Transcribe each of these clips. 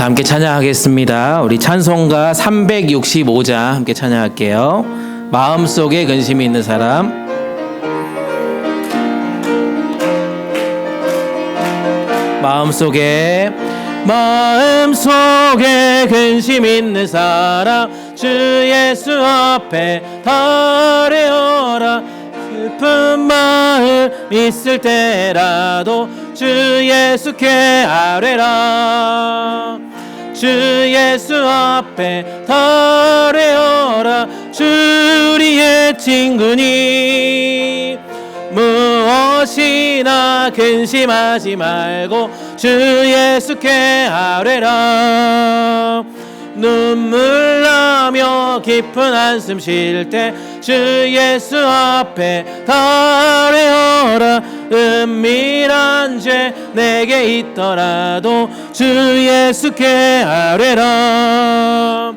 함께 찬양하겠습니다. 우리 찬송가 365장 함께 찬양할게요. 마음속에 근심이 있는 사람. 마음속에 근심 있는 사람, 주 예수 앞에 달려라. 슬픈 마음 있을 때라도 주 예수께 아뢰라. 주 예수 앞에 달려라. 주 우리의 친구니 무엇이나 근심하지 말고 주 예수께 아뢰라. 눈물 나며 깊은 한숨 쉴 때 주 예수 앞에 달려라. 은밀한 죄 내게 있더라도 주 예수께 아뢰라.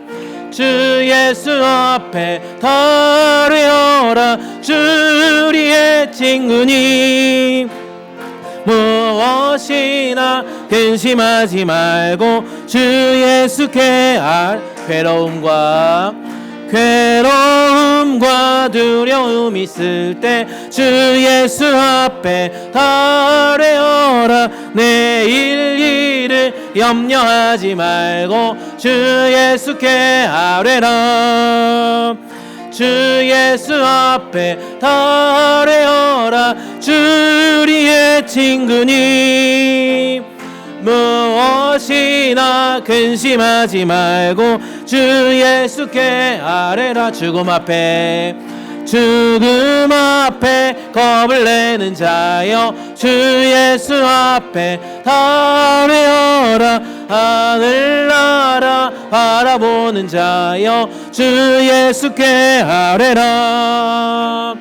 주 예수 앞에 달려라. 주 우리의 친구니 무엇이나 근심하지 말고 주 예수께 괴로움과 두려움 있을 때 주 예수 앞에 달려라. 내일 일을 염려하지 말고 주 예수께 아뢰라. 주 예수 앞에 달려라. 주 우리의 친구니 무엇이나 근심하지 말고 주 예수께 아뢰라. 죽음 앞에 겁을 내는 자여 주 예수 앞에 달려라. 하늘나라 바라보는 자여 주 예수께 아뢰라.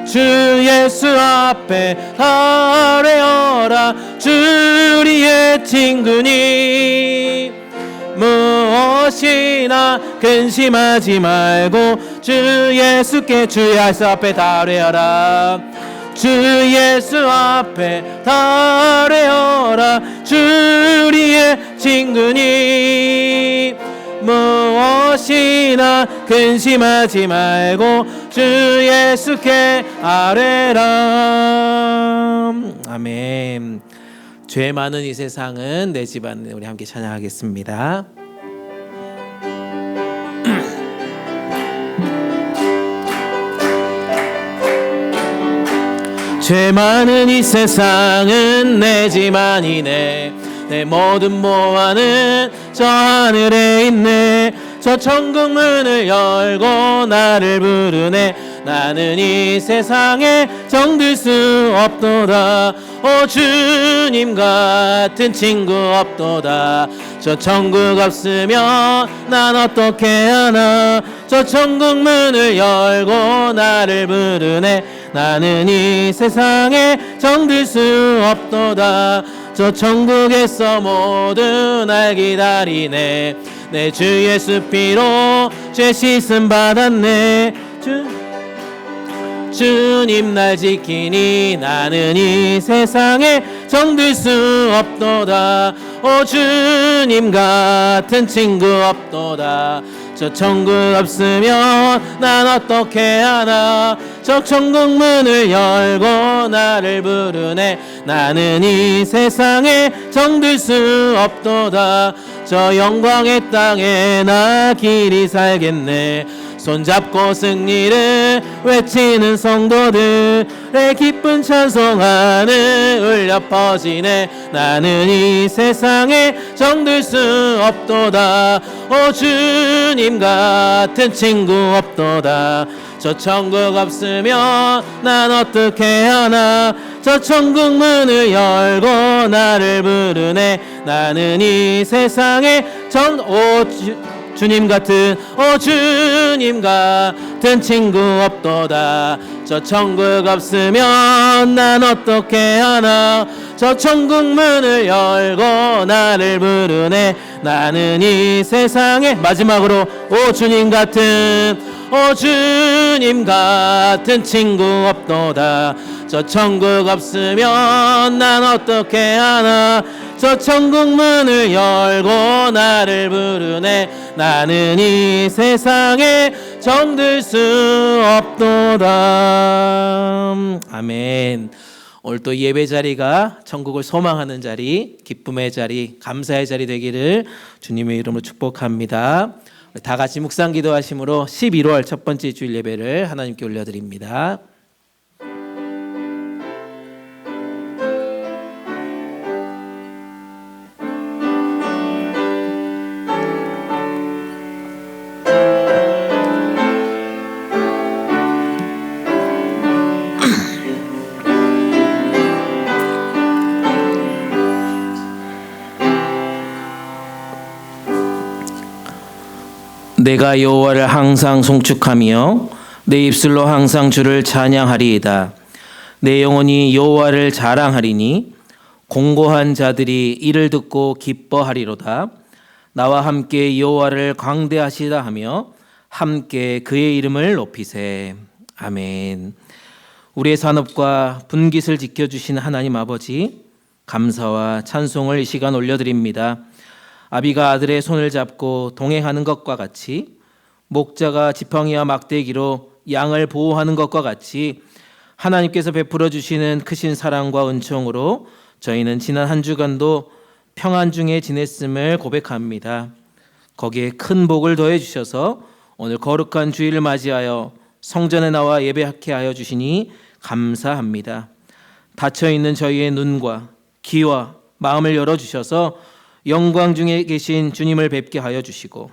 주 예수 앞에 달려라. 주 우리의 친구니 무엇이나 근심하지 말고 주 예수께 주 예수 앞에 달려라. 주 예수 앞에 달려라. 주 우리의 친구니 무엇이나 근심하지 말고 주 예수께 아뢰라. 아멘. 죄 많은 이 세상은 내 집안에 우리 함께 찬양하겠습니다. 죄 많은 이 세상은 내 집안이네. 내 모든 보화는 저 하늘에 있네. 저 천국 문을 열고 나를 부르네. 나는 이 세상에 정들 수 없도다. 오 주님 같은 친구 없도다. 저 천국 없으면 난 어떻게 하나. 저 천국 문을 열고 나를 부르네. 나는 이 세상에 정들 수 없도다. 저 천국에서 모두 날 기다리네. 내 주 예수 피로 죄 씻음 받았네. 주님 날 지키니 나는 이 세상에 정들 수 없도다. 오 주님 같은 친구 없도다. 저 천국 없으면 난 어떻게 하나. 저 천국 문을 열고 나를 부르네. 나는 이 세상에 정들 수 없도다. 저 영광의 땅에 나 길이 살겠네. 손잡고 승리를 외치는 성도들의 기쁜 찬송하는 울려 퍼지네. 나는 이 세상에 정들 수 없도다. 오 주님 같은 친구 없도다. 저 천국 없으면 난 어떻게 하나. 저 천국 문을 열고 나를 부르네. 나는 이 세상에 주님 같은 친구 없도다. 저 천국 없으면 난 어떻게 하나. 저 천국 문을 열고 나를 부르네. 나는 이 세상에 마지막으로 오 주님 같은 친구 없도다. 저 천국 없으면 난 어떻게 하나. 저 천국 문을 열고 나를 부르네. 나는 이 세상에 정들 수 없도다. 아멘. 오늘 또 예배 자리가 천국을 소망하는 자리, 기쁨의 자리, 감사의 자리 되기를 주님의 이름으로 축복합니다. 다 같이 묵상 기도하심으로 11월 첫 번째 주일 예배를 하나님께 올려드립니다. 내가 여호와를 항상 송축하며 내 입술로 항상 주를 찬양하리이다. 내 영혼이 여호와를 자랑하리니 공고한 자들이 이를 듣고 기뻐하리로다. 나와 함께 여호와를 광대하시다 하며 함께 그의 이름을 높이세. 아멘. 우리의 산업과 분깃을 지켜주신 하나님 아버지, 감사와 찬송을 이 시간 올려드립니다. 아비가 아들의 손을 잡고 동행하는 것과 같이, 목자가 지팡이와 막대기로 양을 보호하는 것과 같이 하나님께서 베풀어 주시는 크신 사랑과 은총으로 저희는 지난 한 주간도 평안 중에 지냈음을 고백합니다. 거기에 큰 복을 더해 주셔서 오늘 거룩한 주일을 맞이하여 성전에 나와 예배하게 하여 주시니 감사합니다. 닫혀있는 저희의 눈과 귀와 마음을 열어주셔서 영광 중에 계신 주님을 뵙게 하여 주시고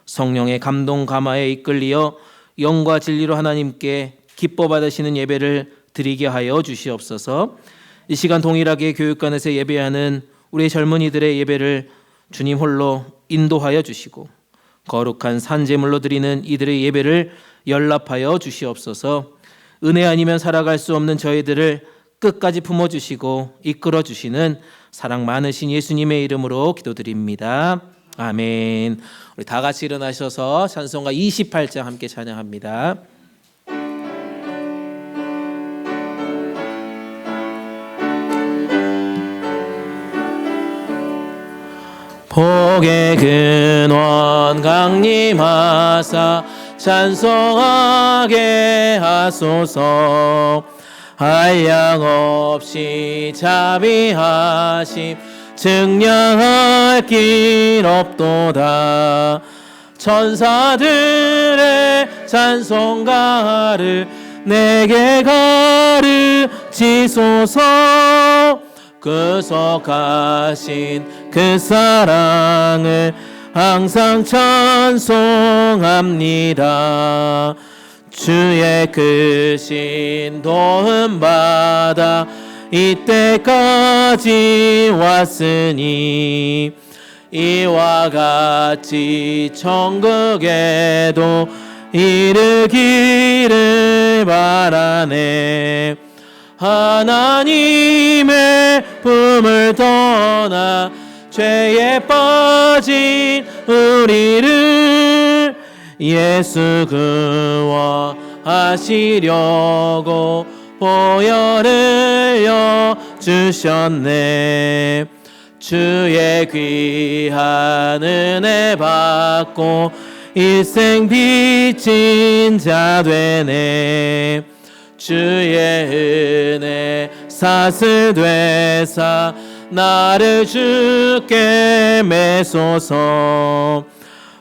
성령의 감동 감화에 이끌리어 영과 진리로 하나님께 기뻐 받으시는 예배를 드리게 하여 주시옵소서. 이 시간 동일하게 교육관에서 예배하는 우리 젊은이들의 예배를 주님 홀로 인도하여 주시고 거룩한 산제물로 드리는 이들의 예배를 연락하여 주시옵소서. 은혜 아니면 살아갈 수 없는 저희들을 끝까지 품어주시고 이끌어주시는 사랑 많으신 예수님의 이름으로 기도드립니다. 아멘. 우리 다 같이 일어나셔서 찬송가 28장 함께 찬양합니다. 복의 근원 강림하사 찬송하게 하소서. 한량없이 자비하심 증량할 길 없도다. 천사들의 찬송가를 내게 가르치소서. 구속하신 그 사랑을 항상 찬송합니다. 주의 크신 도움 받아 이때까지 왔으니 이와 같이 천국에도 이르기를 바라네. 하나님의 품을 떠나 죄에 빠진 우리를 예수 구원하시려고 보혈을 주셨네. 주의 귀한 은혜 받고 일생 빚진 자 되네. 주의 은혜 사슬 되사 나를 주께 매소서.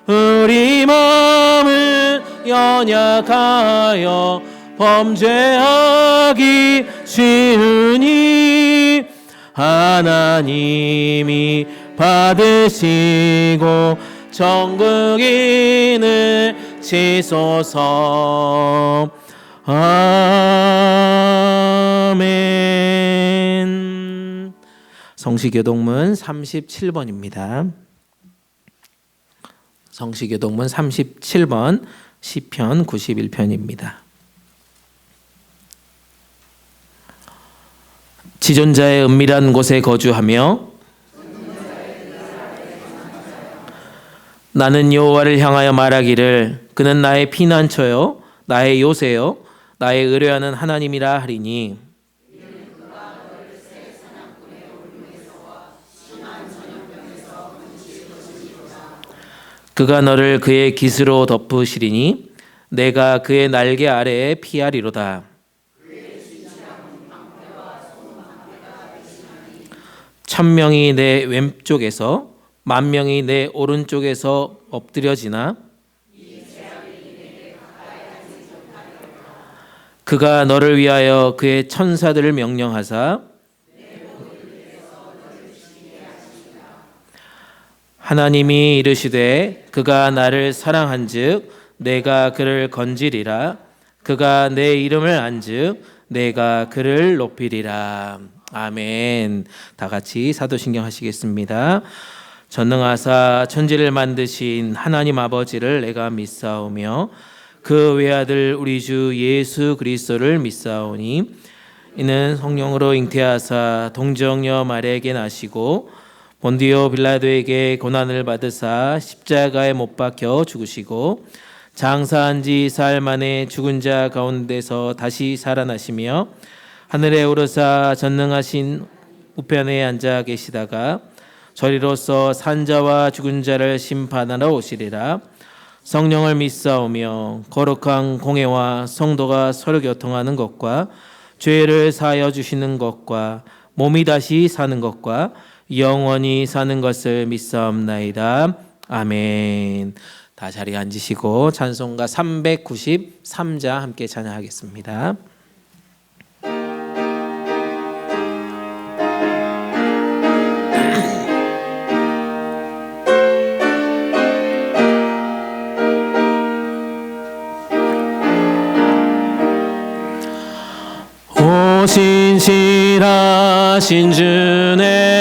우리 마음은 연약하여 범죄하기 쉬우니 하나님이 받으시고 천국인을 치소서. 아멘. 성시교동문 37번입니다. 성시교동문 37번 시편 91편입니다. 지존자의 은밀한 곳에 거주하며 나는 여호와를 향하여 말하기를 그는 나의 피난처요 나의 요새요 나의 의뢰하는 하나님이라 하리니. 그가 너를 그의 깃으로 덮으시리니 내가 그의 날개 아래에 피하리로다. 천명이 내 왼쪽에서 만명이 내 오른쪽에서 엎드려지나 그가 너를 위하여 그의 천사들을 명령하사 하나님이 이르시되 그가 나를 사랑한즉 내가 그를 건지리라. 그가 내 이름을 안즉 내가 그를 높이리라. 아멘. 다 같이 사도신경 하시겠습니다. 전능하사 천지를 만드신 하나님 아버지를 내가 믿사오며 그 외아들 우리 주 예수 그리스도를 믿사오니 이는 성령으로 잉태하사 동정녀 마리아에게 나시고 본디오 빌라도에게 고난을 받으사 십자가에 못 박혀 죽으시고 장사한 지 사흘 만에 죽은 자 가운데서 다시 살아나시며 하늘에 오르사 전능하신 우편에 앉아 계시다가 저리로서 산자와 죽은 자를 심판하러 오시리라. 성령을 믿사오며 거룩한 공회와 성도가 서로 교통하는 것과 죄를 사하여 주시는 것과 몸이 다시 사는 것과 영원히 사는 것을 믿사옵나이다. 아멘. 다 자리에 앉으시고 찬송가 393자 함께 찬양하겠습니다. 신실하신 주 내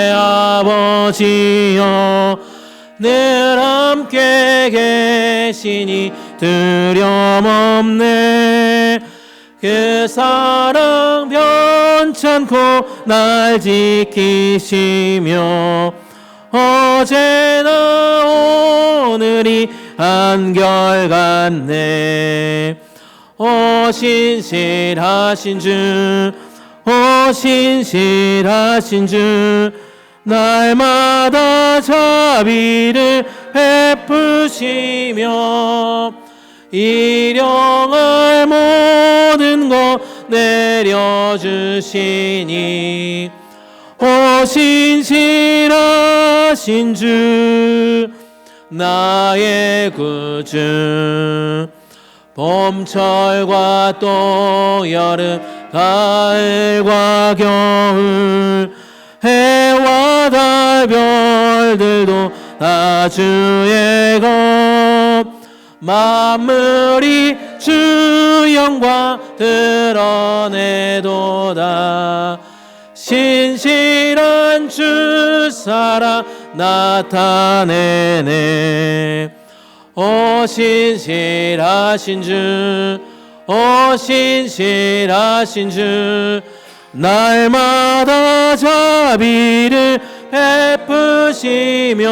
아버지여 늘 함께 계시니 두려움없네. 그 사랑 변찮고 날 지키시며 어제나 오늘이 한결같네. 신실하신 주 신실하신 주 날마다 자비를 베푸시며 일용할 모든 것 내려주시니 신실하신 주 나의 구주 봄철과 또 여름 가을과 겨울 해와 달 별들도 다 주의 것 만물이 주 영광 드러내도다. 신실한 주 사랑 나타내네. 신실하신 주 신실하신 주 날마다 자비를 베푸시며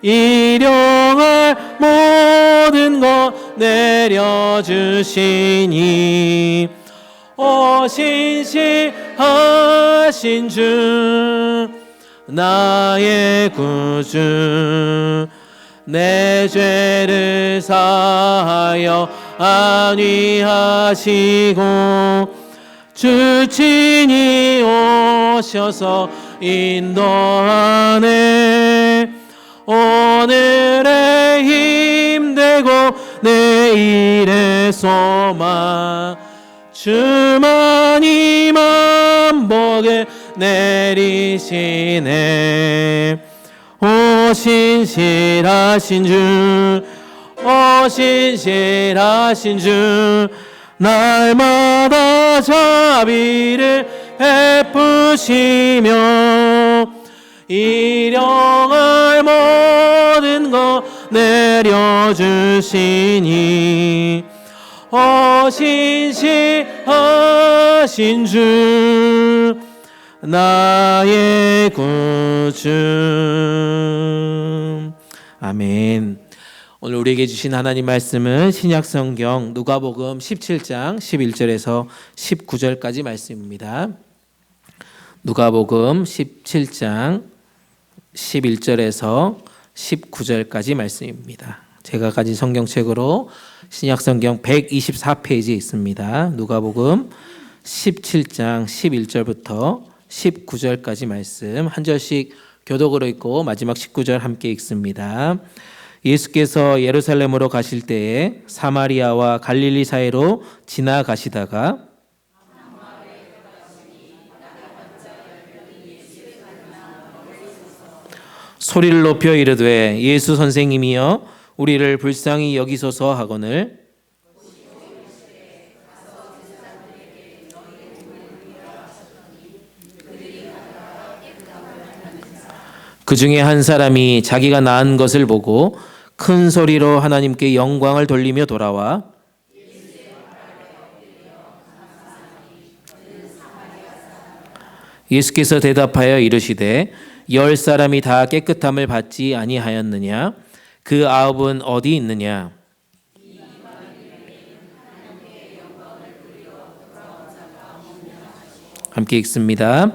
일용할 모든 것 내려주시니 신실하신 주 나의 구주 내 죄를 사하여 안위하시고 주 친히 오셔서 인도하네. 오늘의 힘되고 내일의 소망 주만이 만복을 내리시네. 신실하신 주 신실하신 주 날마다 자비를 베푸시며 일용할 모든 것 내려주시니 신실하신 주 나의 구주. 아멘. 오늘 우리에게 주신 하나님 말씀은 신약성경 누가복음 17장 11절에서 19절까지 말씀입니다. 누가복음 17장 11절에서 19절까지 말씀입니다. 제가 가진 성경책으로 신약성경 124페이지에 있습니다. 누가복음 17장 11절부터 19절까지 말씀 한 절씩 교독으로 읽고 마지막 19절 함께 읽습니다. 예수께서 예루살렘으로 가실 때에 사마리아와 갈릴리 사이로 지나가시다가 소리를 높여 이르되 예수 선생님이여 우리를 불쌍히 여기소서 하거늘 그 중에 한 사람이 자기가 낳은 것을 보고 큰 소리로 하나님께 영광을 돌리며 돌아와 예수께서 대답하여 이르시되 10사람이 다 깨끗함을 받지 아니하였느냐? 그 9은 어디 있느냐? 함께 읽습니다.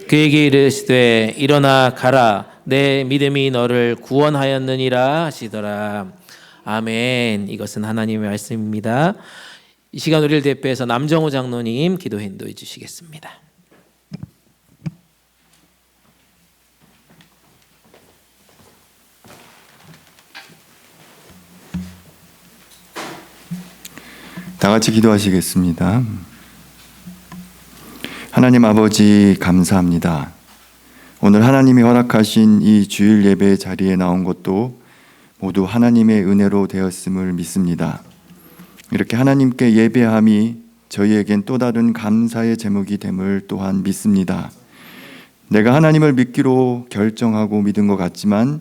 그에게 이르시되 일어나 가라 내 믿음이 너를 구원하였느니라 하시더라. 아멘. 이것은 하나님의 말씀입니다. 이 시간 우리를 대표해서 남정호 장로님 기도 인도해 주시겠습니다. 다 같이 기도하시겠습니다. 하나님 아버지 감사합니다. 오늘 하나님이 허락하신 이 주일 예배 자리에 나온 것도 모두 하나님의 은혜로 되었음을 믿습니다. 이렇게 하나님께 예배함이 저희에겐 또 다른 감사의 제목이 됨을 또한 믿습니다. 내가 하나님을 믿기로 결정하고 믿은 것 같지만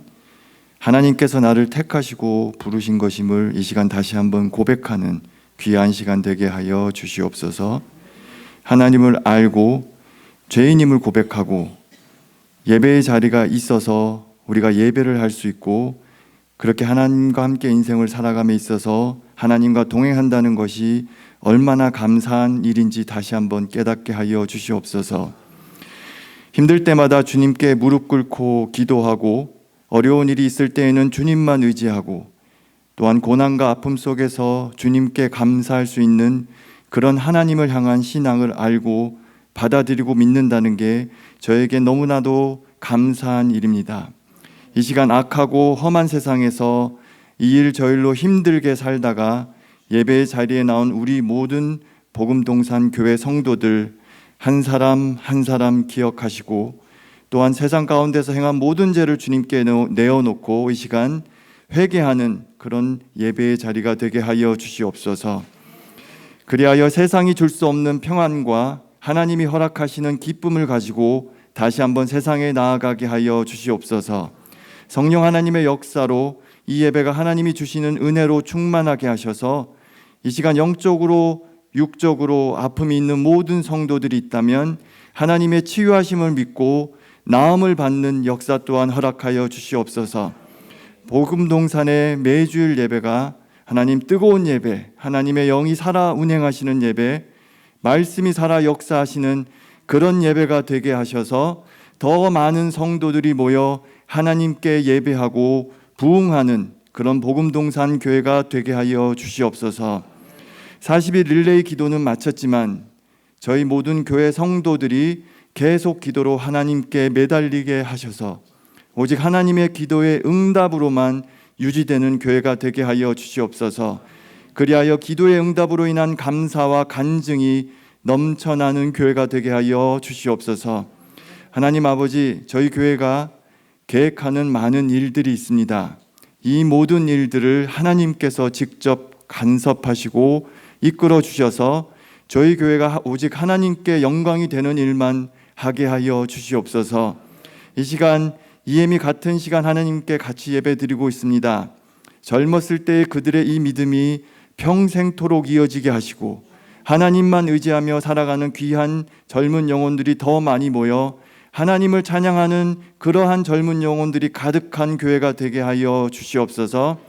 하나님께서 나를 택하시고 부르신 것임을 이 시간 다시 한번 고백하는 귀한 시간 되게 하여 주시옵소서. 하나님을 알고 죄인임을 고백하고 예배의 자리가 있어서 우리가 예배를 할 수 있고 그렇게 하나님과 함께 인생을 살아감에 있어서 하나님과 동행한다는 것이 얼마나 감사한 일인지 다시 한번 깨닫게 하여 주시옵소서. 힘들 때마다 주님께 무릎 꿇고 기도하고 어려운 일이 있을 때에는 주님만 의지하고 또한 고난과 아픔 속에서 주님께 감사할 수 있는 그런 하나님을 향한 신앙을 알고 받아들이고 믿는다는 게 저에게 너무나도 감사한 일입니다. 이 시간 악하고 험한 세상에서 이 일 저 일로 힘들게 살다가 예배의 자리에 나온 우리 모든 복음동산 교회 성도들 한 사람 한 사람 기억하시고 또한 세상 가운데서 행한 모든 죄를 주님께 내어놓고 이 시간 회개하는 그런 예배의 자리가 되게 하여 주시옵소서. 그리하여 세상이 줄 수 없는 평안과 하나님이 허락하시는 기쁨을 가지고 다시 한번 세상에 나아가게 하여 주시옵소서. 성령 하나님의 역사로 이 예배가 하나님이 주시는 은혜로 충만하게 하셔서 이 시간 영적으로 육적으로 아픔이 있는 모든 성도들이 있다면 하나님의 치유하심을 믿고 나음을 받는 역사 또한 허락하여 주시옵소서. 복음동산의 매주일 예배가 하나님 뜨거운 예배, 하나님의 영이 살아 운행하시는 예배, 말씀이 살아 역사하시는 그런 예배가 되게 하셔서 더 많은 성도들이 모여 하나님께 예배하고 부응하는 그런 복음동산 교회가 되게 하여 주시옵소서. 40일 릴레이 기도는 마쳤지만 저희 모든 교회 성도들이 계속 기도로 하나님께 매달리게 하셔서 오직 하나님의 기도의 응답으로만 유지되는 교회가 되게 하여 주시옵소서. 그리하여 기도의 응답으로 인한 감사와 간증이 넘쳐나는 교회가 되게 하여 주시옵소서. 하나님 아버지, 저희 교회가 계획하는 많은 일들이 있습니다. 이 모든 일들을 하나님께서 직접 간섭하시고 이끌어 주셔서 저희 교회가 오직 하나님께 영광이 되는 일만 하게 하여 주시옵소서. 이 시간 이엠이 같은 시간 하나님께 같이 예배드리고 있습니다. 젊었을 때의 그들의 이 믿음이 평생토록 이어지게 하시고 하나님만 의지하며 살아가는 귀한 젊은 영혼들이 더 많이 모여 하나님을 찬양하는 그러한 젊은 영혼들이 가득한 교회가 되게 하여 주시옵소서.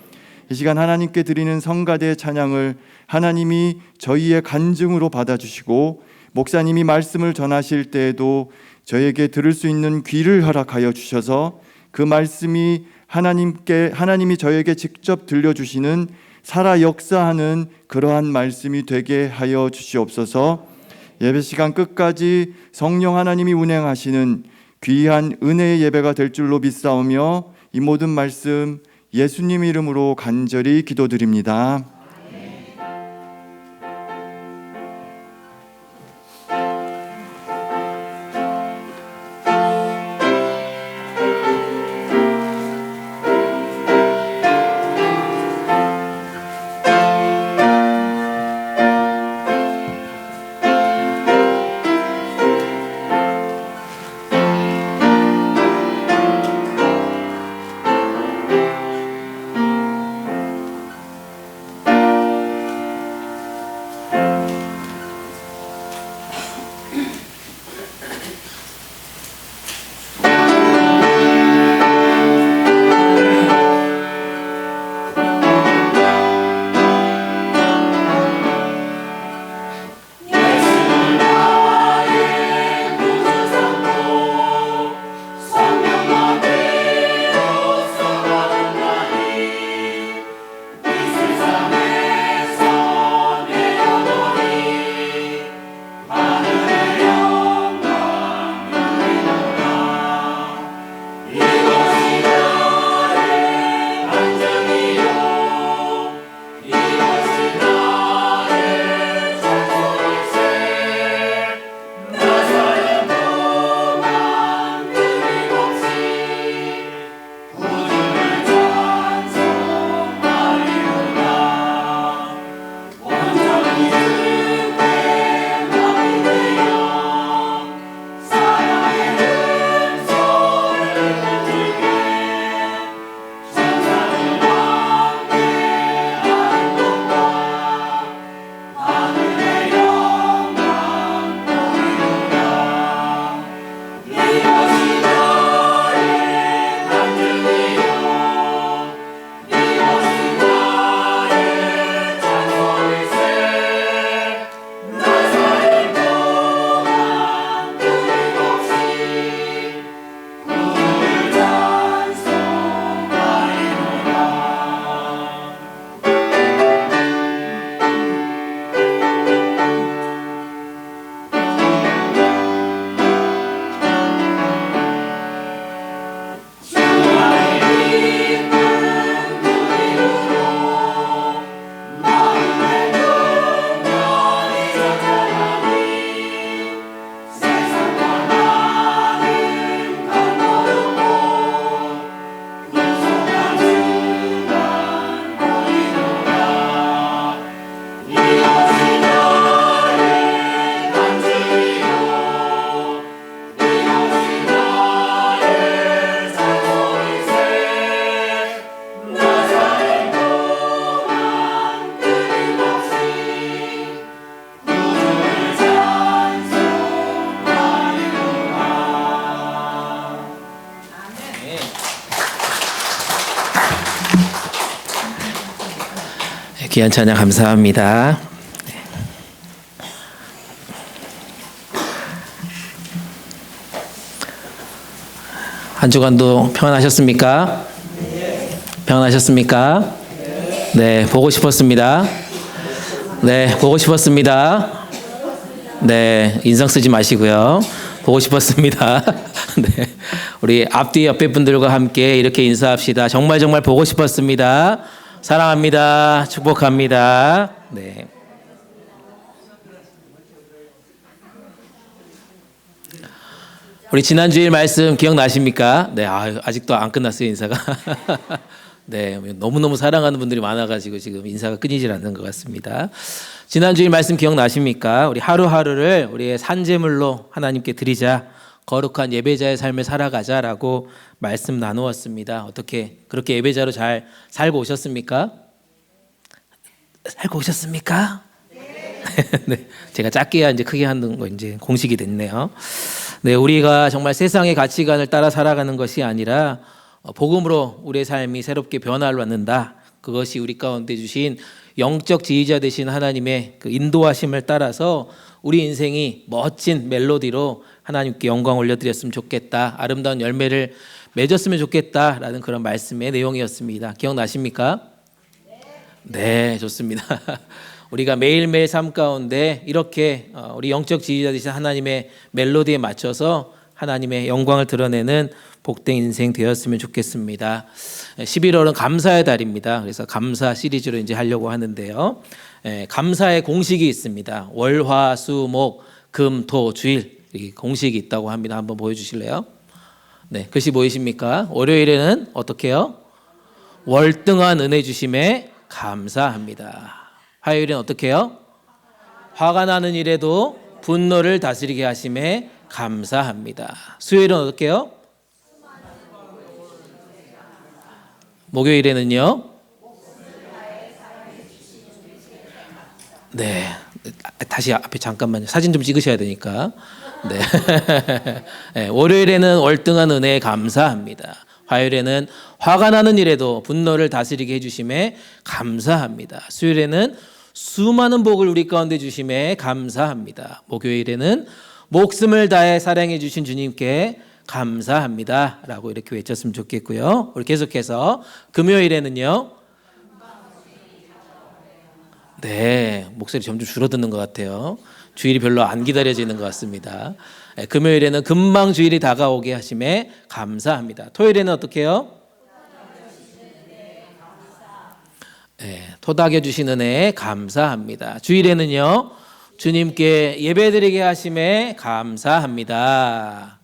이 시간 하나님께 드리는 성가대의 찬양을 하나님이 저희의 간증으로 받아주시고 목사님이 말씀을 전하실 때에도 저에게 들을 수 있는 귀를 허락하여 주셔서 그 말씀이 하나님이 저에게 직접 들려주시는 살아 역사하는 그러한 말씀이 되게 하여 주시옵소서. 예배 시간 끝까지 성령 하나님이 운행하시는 귀한 은혜의 예배가 될 줄로 믿사오며 이 모든 말씀 예수님 이름으로 간절히 기도드립니다. 귀한 찬양 감사합니다. 한 주간도 평안하셨습니까? 평안하셨습니까? 네, 보고 싶었습니다. 네, 보고 싶었습니다. 네, 인상 쓰지 마시고요. 보고 싶었습니다. 네, 우리 앞뒤 옆에 분들과 함께 이렇게 인사합시다. 정말 정말 보고 싶었습니다. 사랑합니다. 축복합니다. 네. 우리 지난 주일 말씀 기억나십니까? 네, 아직도 안 끝났어요, 인사가. 네, 너무너무 사랑하는 분들이 많아가지고 지금 인사가 끊이질 않는 것 같습니다. 지난 주일 말씀 기억나십니까? 우리 하루하루를 우리의 산제물로 하나님께 드리자. 거룩한 예배자의 삶을 살아가자라고 말씀 나누었습니다. 어떻게 그렇게 예배자로 잘 살고 오셨습니까? 살고 오셨습니까? 네, 제가 작게 해야 이제 크게 하는 거 이제 공식이 됐네요. 네, 우리가 정말 세상의 가치관을 따라 살아가는 것이 아니라 복음으로 우리의 삶이 새롭게 변화를 갖는다. 그것이 우리 가운데 주신 영적 지휘자 되신 하나님의 그 인도하심을 따라서 우리 인생이 멋진 멜로디로 하나님께 영광 올려드렸으면 좋겠다. 아름다운 열매를 맺었으면 좋겠다라는 그런 말씀의 내용이었습니다. 기억나십니까? 네, 좋습니다. 우리가 매일매일 삶 가운데 이렇게 우리 영적 지휘자 되신 하나님의 멜로디에 맞춰서 하나님의 영광을 드러내는 복된 인생 되었으면 좋겠습니다. 11월은 감사의 달입니다. 그래서 감사 시리즈로 이제 하려고 하는데요. 감사의 공식이 있습니다. 월, 화, 수, 목, 금, 토, 주일 이 공식이 있다고 합니다. 한번 보여주실래요? 네, 글씨 보이십니까? 월요일에는 어떻게 해요? 월등한 은혜 주심에 감사합니다. 화요일은 어떻게 해요? 화가 나는 일에도 분노를 다스리게 하심에 감사합니다. 수요일은 어떻게 해요? 목요일에는요? 네, 다시 앞에 잠깐만요. 사진 좀 찍으셔야 되니까. 네. 네, 월요일에는 월등한 은혜에 감사합니다. 화요일에는 화가 나는 일에도 분노를 다스리게 해주심에 감사합니다. 수요일에는 수많은 복을 우리 가운데 주심에 감사합니다. 목요일에는 목숨을 다해 사랑해 주신 주님께 감사합니다 라고 이렇게 외쳤으면 좋겠고요. 우리 계속해서 금요일에는요. 네, 목소리 점점 줄어드는 것 같아요. 주일이 별로 안 기다려지는 것 같습니다. 네, 금요일에는 금방 주일이 다가오게 하심에 감사합니다. 토요일에는 어떻게 해요? 네, 토닥여 주시는 은혜에 감사합니다. 주일에는요. 주님께 예배드리게 하심에 감사합니다.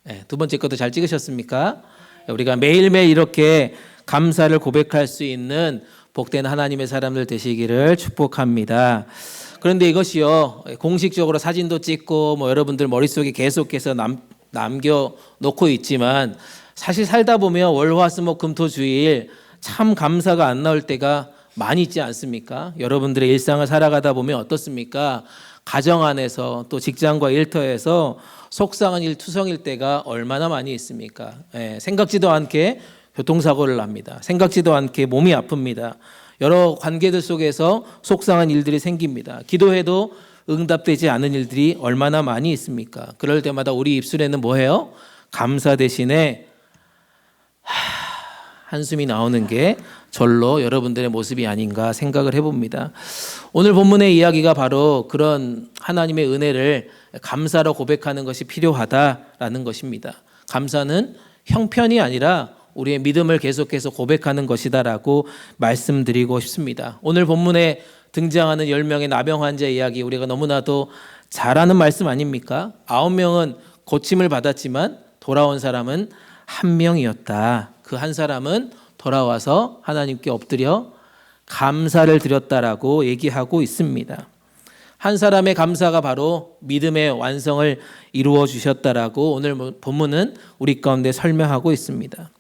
네, 두 번째 것도 잘 찍으셨습니까? 우리가 매일매일 이렇게 감사를 고백할 수 있는 복된 하나님의 사람들 되시기를 축복합니다. 그런데 이것이요, 공식적으로 사진도 찍고 여러분들 머릿속에 계속해서 남겨놓고 있지만 사실 살다 보면 월화수목금토주일 참 감사가 안 나올 때가 많이 있지 않습니까? 여러분들의 일상을 살아가다 보면 어떻습니까? 가정 안에서 또 직장과 일터에서 속상한 일, 투성일 때가 얼마나 많이 있습니까? 생각지도 않게 교통사고를 납니다. 생각지도 않게 몸이 아픕니다. 여러 관계들 속에서 속상한 일들이 생깁니다. 기도해도 응답되지 않은 일들이 얼마나 많이 있습니까? 그럴 때마다 우리 입술에는 뭐예요? 감사 대신에 한숨이 나오는 게 절로 여러분들의 모습이 아닌가 생각을 해봅니다. 오늘 본문의 이야기가 바로 그런 하나님의 은혜를 감사로 고백하는 것이 필요하다라는 것입니다. 감사는 형편이 아니라 우리의 믿음을 계속해서 고백하는 것이다라고 말씀드리고 싶습니다. 오늘 본문에 등장하는 10명의 나병 환자 이야기 우리가 너무나도 잘 아는 말씀 아닙니까? 9명은 고침을 받았지만 돌아온 사람은 1명이었다. 그 한 사람은 돌아와서 하나님께 엎드려 감사를 드렸다라고 얘기하고 있습니다. 한 사람의 감사가 바로 믿음의 완성을 이루어 주셨다라고 오늘 본문은 우리 가운데 설명하고 있습니다.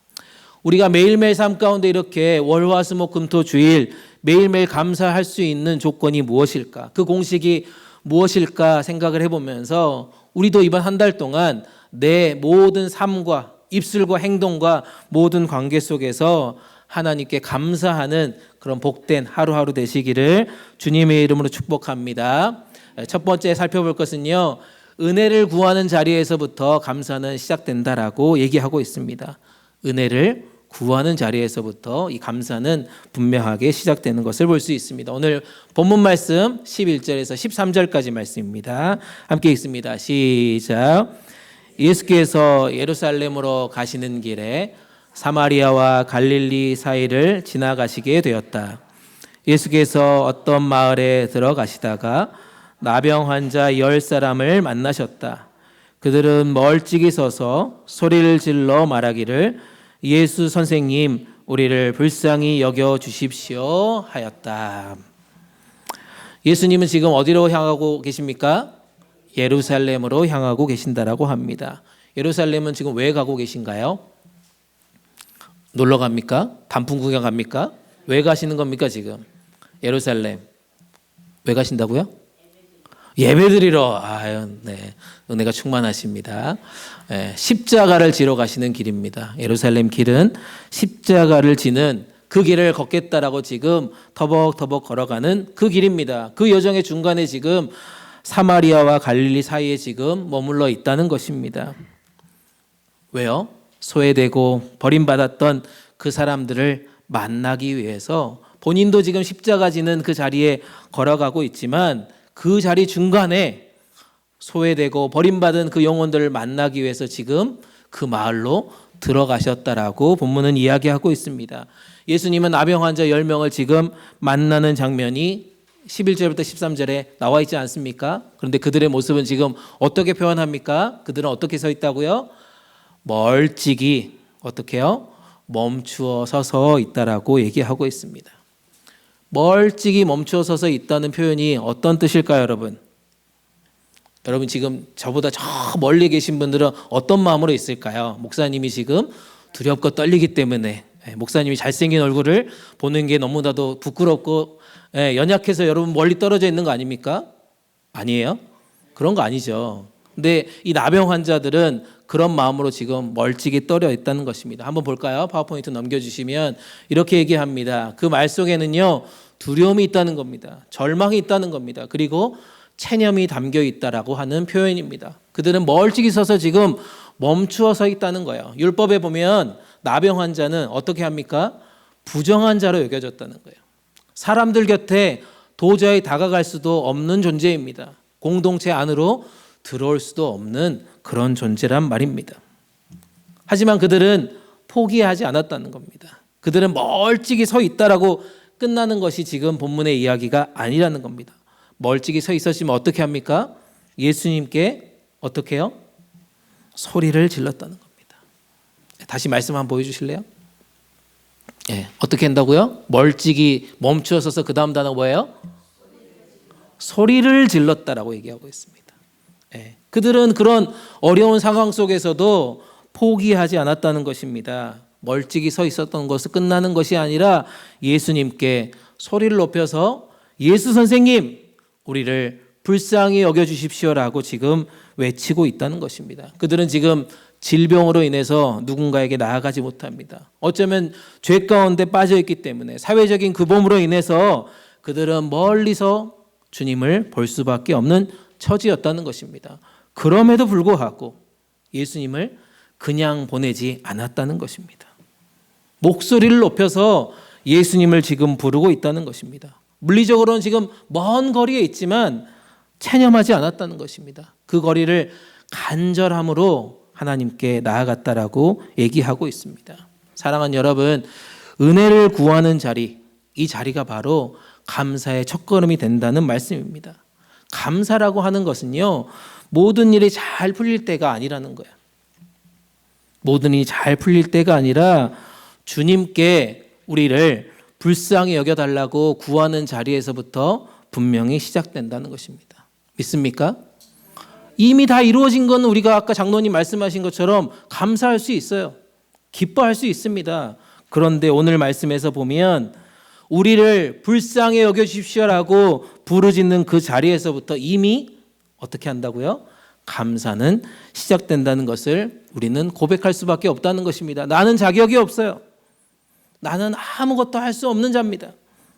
우리가 매일매일 삶 가운데 이렇게 월화수목금토주일 매일매일 감사할 수 있는 조건이 무엇일까? 그 공식이 무엇일까 생각을 해보면서 우리도 이번 한 달 동안 내 모든 삶과 입술과 행동과 모든 관계 속에서 하나님께 감사하는 그런 복된 하루하루 되시기를 주님의 이름으로 축복합니다. 첫 번째 살펴볼 것은요. 은혜를 구하는 자리에서부터 감사는 시작된다라고 얘기하고 있습니다. 은혜를 구하는 자리에서부터 이 감사는 분명하게 시작되는 것을 볼 수 있습니다. 오늘 본문 말씀 11절에서 13절까지 말씀입니다. 함께 읽습니다. 시작. 예수께서 예루살렘으로 가시는 길에 사마리아와 갈릴리 사이를 지나가시게 되었다. 예수께서 어떤 마을에 들어가시다가 나병 환자 10사람을 만나셨다. 그들은 멀찍이 서서 소리를 질러 말하기를 예수 선생님 우리를 불쌍히 여겨 주십시오 하였다. 예수님은 지금 어디로 향하고 계십니까? 예루살렘으로 향하고 계신다라고 합니다. 예루살렘은 지금 왜 가고 계신가요? 놀러 갑니까? 단풍 구경 갑니까? 왜 가시는 겁니까 지금? 예루살렘 왜 가신다고요? 예배드리러. 아유, 네, 은혜가 충만하십니다. 십자가를 지러 가시는 길입니다. 예루살렘 길은 십자가를 지는 그 길을 걷겠다라고 지금 터벅터벅 걸어가는 그 길입니다. 그 여정의 중간에 지금 사마리아와 갈릴리 사이에 지금 머물러 있다는 것입니다. 왜요? 소외되고 버림받았던 그 사람들을 만나기 위해서 본인도 지금 십자가 지는 그 자리에 걸어가고 있지만 그 자리 중간에 소외되고 버림받은 그 영혼들을 만나기 위해서 지금 그 마을로 들어가셨다라고 본문은 이야기하고 있습니다. 예수님은 나병 환자 10명을 지금 만나는 장면이 11절부터 13절에 나와 있지 않습니까? 그런데 그들의 모습은 지금 어떻게 표현합니까? 그들은 어떻게 서 있다고요? 멀찍이 어떻게 해요? 멈추어 서서 있다라고 얘기하고 있습니다. 멀찍이 멈추어 서서 있다는 표현이 어떤 뜻일까요, 여러분? 여러분 지금 저보다 저 멀리 계신 분들은 어떤 마음으로 있을까요? 목사님이 지금 두렵고 떨리기 때문에 목사님이 잘생긴 얼굴을 보는 게 너무나도 부끄럽고 연약해서 여러분 멀리 떨어져 있는 거 아닙니까? 아니에요? 그런 거 아니죠. 근데 이 나병 환자들은 그런 마음으로 지금 멀찍이 떨어 있다는 것입니다. 한번 볼까요? 파워포인트 넘겨주시면 이렇게 얘기합니다. 그 말 속에는요, 두려움이 있다는 겁니다. 절망이 있다는 겁니다. 그리고 체념이 담겨 있다라고 하는 표현입니다. 그들은 멀찍이 서서 지금 멈추어 서 있다는 거예요. 율법에 보면 나병 환자는 어떻게 합니까? 부정한 자로 여겨졌다는 거예요. 사람들 곁에 도저히 다가갈 수도 없는 존재입니다. 공동체 안으로 들어올 수도 없는 그런 존재란 말입니다. 하지만 그들은 포기하지 않았다는 겁니다. 그들은 멀찍이 서 있다라고 끝나는 것이 지금 본문의 이야기가 아니라는 겁니다. 멀찍이 서 있었으면 어떻게 합니까? 예수님께 어떻게 해요? 소리를 질렀다는 겁니다. 다시 말씀 한번 보여주실래요? 어떻게 한다고요? 멀찍이 멈추어 서서 그 다음 단어가 뭐예요? 소리를 질렀다라고 얘기하고 있습니다. 그들은 그런 어려운 상황 속에서도 포기하지 않았다는 것입니다. 멀찍이 서 있었던 것은 끝나는 것이 아니라 예수님께 소리를 높여서 예수 선생님, 우리를 불쌍히 여겨주십시오라고 지금 외치고 있다는 것입니다. 그들은 지금 질병으로 인해서 누군가에게 나아가지 못합니다. 어쩌면 죄 가운데 빠져있기 때문에 사회적인 규범으로 인해서 그들은 멀리서 주님을 볼 수밖에 없는 처지였다는 것입니다. 그럼에도 불구하고 예수님을 그냥 보내지 않았다는 것입니다. 목소리를 높여서 예수님을 지금 부르고 있다는 것입니다. 물리적으로는 지금 먼 거리에 있지만 체념하지 않았다는 것입니다. 그 거리를 간절함으로 하나님께 나아갔다라고 얘기하고 있습니다. 사랑하는 여러분, 은혜를 구하는 자리, 이 자리가 바로 감사의 첫걸음이 된다는 말씀입니다. 감사라고 하는 것은요, 모든 일이 잘 풀릴 때가 아니라는 거예요. 모든 일이 잘 풀릴 때가 아니라 주님께 우리를 불쌍히 여겨달라고 구하는 자리에서부터 분명히 시작된다는 것입니다. 믿습니까? 이미 다 이루어진 건 우리가 아까 장로님 말씀하신 것처럼 감사할 수 있어요. 기뻐할 수 있습니다. 그런데 오늘 말씀에서 보면 우리를 불쌍히 여겨주십시오라고 부르짖는 그 자리에서부터 이미 어떻게 한다고요? 감사는 시작된다는 것을 우리는 고백할 수밖에 없다는 것입니다. 나는 자격이 없어요. 나는 아무것도 할 수 없는 자입니다.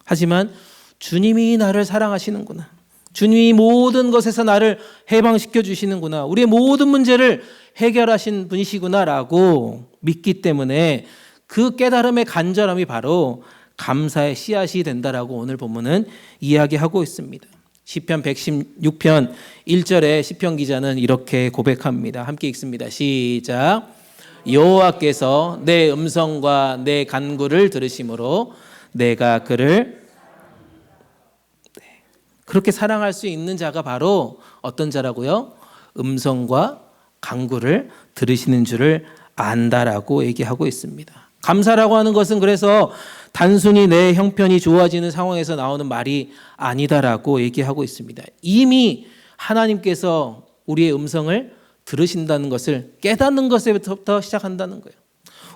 하지만 주님이 나를 사랑하시는구나. 주님이 모든 것에서 나를 해방시켜 주시는구나. 우리의 모든 문제를 해결하신 분이시구나라고 믿기 때문에 그 깨달음의 간절함이 바로 감사의 씨앗이 된다라고 오늘 본문은 이야기하고 있습니다. 시편 116편 1절에 시편 기자는 이렇게 고백합니다. 함께 읽습니다. 시작. 여호와께서 내 음성과 내 간구를 들으심으로 내가 그를 그렇게 사랑할 수 있는 자가 바로 어떤 자라고요? 음성과 간구를 들으시는 줄을 안다라고 얘기하고 있습니다. 감사라고 하는 것은 그래서 단순히 내 형편이 좋아지는 상황에서 나오는 말이 아니다라고 얘기하고 있습니다. 이미 하나님께서 우리의 음성을 들으신다는 것을 깨닫는 것에부터 시작한다는 거예요.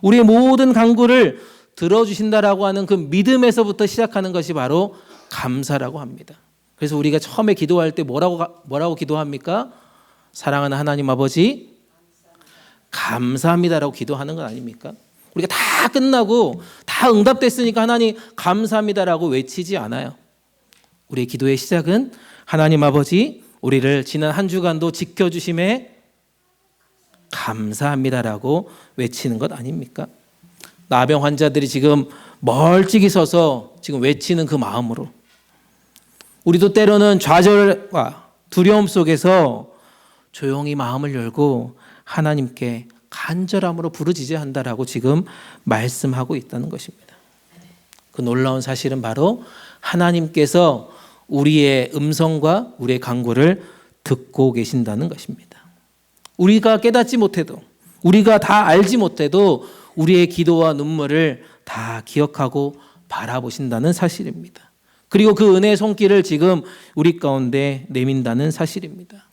우리의 모든 간구를 들어주신다라고 하는 그 믿음에서부터 시작하는 것이 바로 감사라고 합니다. 그래서 우리가 처음에 기도할 때 뭐라고 기도합니까? 사랑하는 하나님 아버지 감사합니다라고 기도하는 건 아닙니까? 우리가 다 끝나고 다 응답됐으니까 하나님 감사합니다라고 외치지 않아요. 우리의 기도의 시작은 하나님 아버지 우리를 지난 한 주간도 지켜주심에 감사합니다라고 외치는 것 아닙니까? 나병 환자들이 지금 멀찍이 서서 지금 외치는 그 마음으로 우리도 때로는 좌절과 두려움 속에서 조용히 마음을 열고 하나님께 간절함으로 부르짖어한다라고 지금 말씀하고 있다는 것입니다. 그 놀라운 사실은 바로 하나님께서 우리의 음성과 우리의 간구를 듣고 계신다는 것입니다. 우리가 깨닫지 못해도, 우리가 다 알지 못해도 우리의 기도와 눈물을 다 기억하고 바라보신다는 사실입니다. 그리고 그 은혜의 손길을 지금 우리 가운데 내민다는 사실입니다.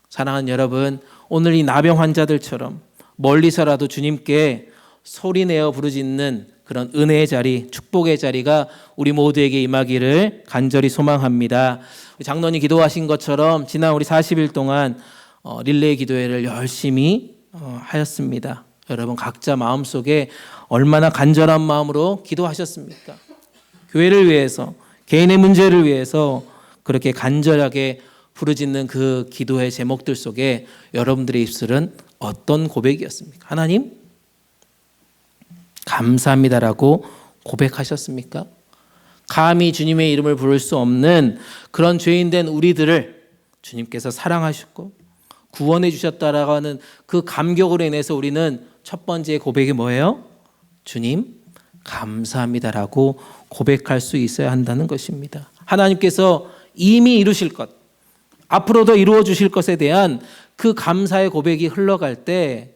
사랑하는 여러분, 오늘 이 나병 환자들처럼 멀리서라도 주님께 소리내어 부르짖는 그런 은혜의 자리, 축복의 자리가 우리 모두에게 임하기를 간절히 소망합니다. 장로님 기도하신 것처럼 지난 우리 40일 동안 릴레이 기도회를 열심히 하였습니다. 여러분 각자 마음속에 얼마나 간절한 마음으로 기도하셨습니까? 교회를 위해서, 개인의 문제를 위해서 그렇게 간절하게 부르짖는 그 기도의 제목들 속에 여러분들의 입술은 어떤 고백이었습니까? 하나님 감사합니다라고 고백하셨습니까? 감히 주님의 이름을 부를 수 없는 그런 죄인된 우리들을 주님께서 사랑하셨고 구원해 주셨다라고 하는 그 감격으로 인해서 우리는 첫 번째 고백이 뭐예요? 주님 감사합니다라고 고백할 수 있어야 한다는 것입니다. 하나님께서 이미 이루실 것, 앞으로도 이루어 주실 것에 대한 그 감사의 고백이 흘러갈 때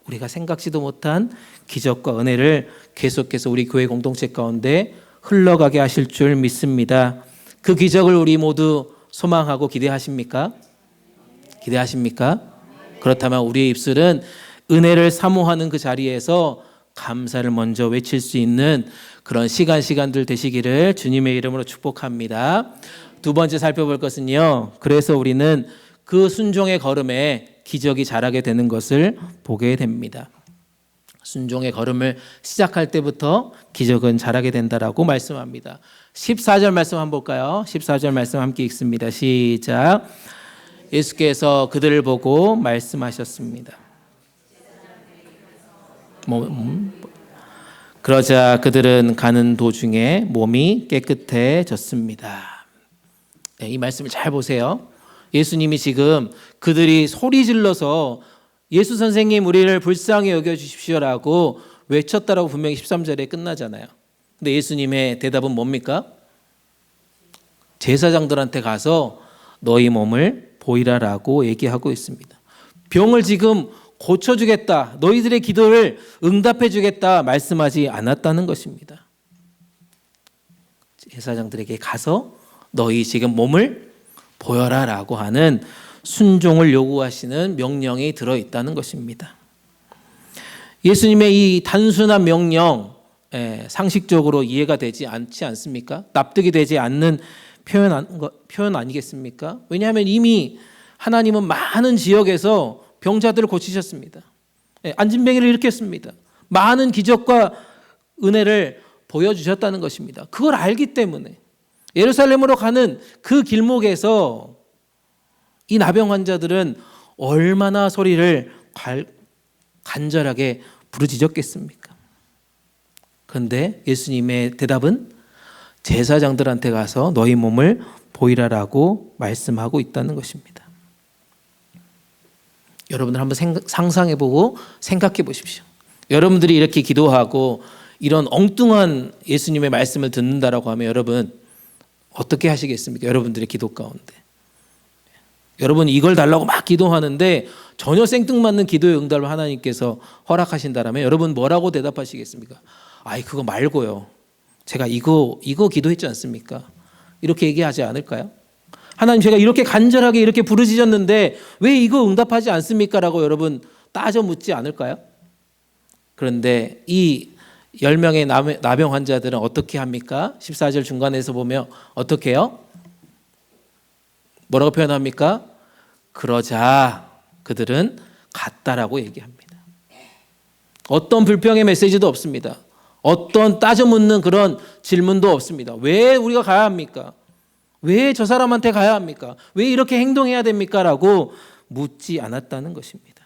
우리가 생각지도 못한 기적과 은혜를 계속해서 우리 교회 공동체 가운데 흘러가게 하실 줄 믿습니다. 그 기적을 우리 모두 소망하고 기대하십니까? 기대하십니까? 그렇다면 우리의 입술은 은혜를 사모하는 그 자리에서 감사를 먼저 외칠 수 있는 그런 시간들 되시기를 주님의 이름으로 축복합니다. 두 번째 살펴볼 것은요, 그래서 우리는 그 순종의 걸음에 기적이 자라게 되는 것을 보게 됩니다. 순종의 걸음을 시작할 때부터 기적은 자라게 된다라고 말씀합니다. 14절 말씀 한번 볼까요? 14절 말씀 함께 읽습니다. 시작. 예수께서 그들을 보고 말씀하셨습니다. 그러자 그들은 가는 도중에 몸이 깨끗해졌습니다. 네, 이 말씀을 잘 보세요. 예수님이 지금 그들이 소리 질러서 예수 선생님 우리를 불쌍히 여겨주십시오라고 외쳤다라고 분명히 13절에 끝나잖아요. 근데 예수님의 대답은 뭡니까? 제사장들한테 가서 너희 몸을 보이라라고 얘기하고 있습니다. 병을 지금 고쳐주겠다, 너희들의 기도를 응답해주겠다 말씀하지 않았다는 것입니다. 제사장들에게 가서 너희 지금 몸을 보여라라고 하는 순종을 요구하시는 명령이 들어있다는 것입니다. 예수님의 이 단순한 명령, 상식적으로 이해가 되지 않지 않습니까? 납득이 되지 않는 표현 아니겠습니까? 왜냐하면 이미 하나님은 많은 지역에서 병자들을 고치셨습니다. 안진뱅이를 일으켰습니다. 많은 기적과 은혜를 보여주셨다는 것입니다. 그걸 알기 때문에 예루살렘으로 가는 그 길목에서 이 나병 환자들은 얼마나 소리를 간절하게 부르짖었겠습니까? 그런데 예수님의 대답은 제사장들한테 가서 너희 몸을 보이라라고 말씀하고 있다는 것입니다. 여러분들 한번 상상해보고 생각해 보십시오. 여러분들이 이렇게 기도하고 이런 엉뚱한 예수님의 말씀을 듣는다라고 하면 여러분 어떻게 하시겠습니까? 여러분들의 기도 가운데. 여러분 이걸 달라고 막 기도하는데 전혀 생뚱맞는 기도의 응답을 하나님께서 허락하신다라면 여러분 뭐라고 대답하시겠습니까? 아이 그거 말고요. 제가 이거 기도했지 않습니까? 이렇게 얘기하지 않을까요? 하나님 제가 이렇게 간절하게 이렇게 부르짖었는데 왜 이거 응답하지 않습니까? 라고 여러분 따져 묻지 않을까요? 그런데 이 10명의 나병 환자들은 어떻게 합니까? 14절 중간에서 보면 어떻게 해요? 뭐라고 표현합니까? 그러자 그들은 갔다라고 얘기합니다. 어떤 불평의 메시지도 없습니다. 어떤 따져 묻는 그런 질문도 없습니다. 왜 우리가 가야 합니까? 왜 저 사람한테 가야 합니까? 왜 이렇게 행동해야 됩니까? 라고 묻지 않았다는 것입니다.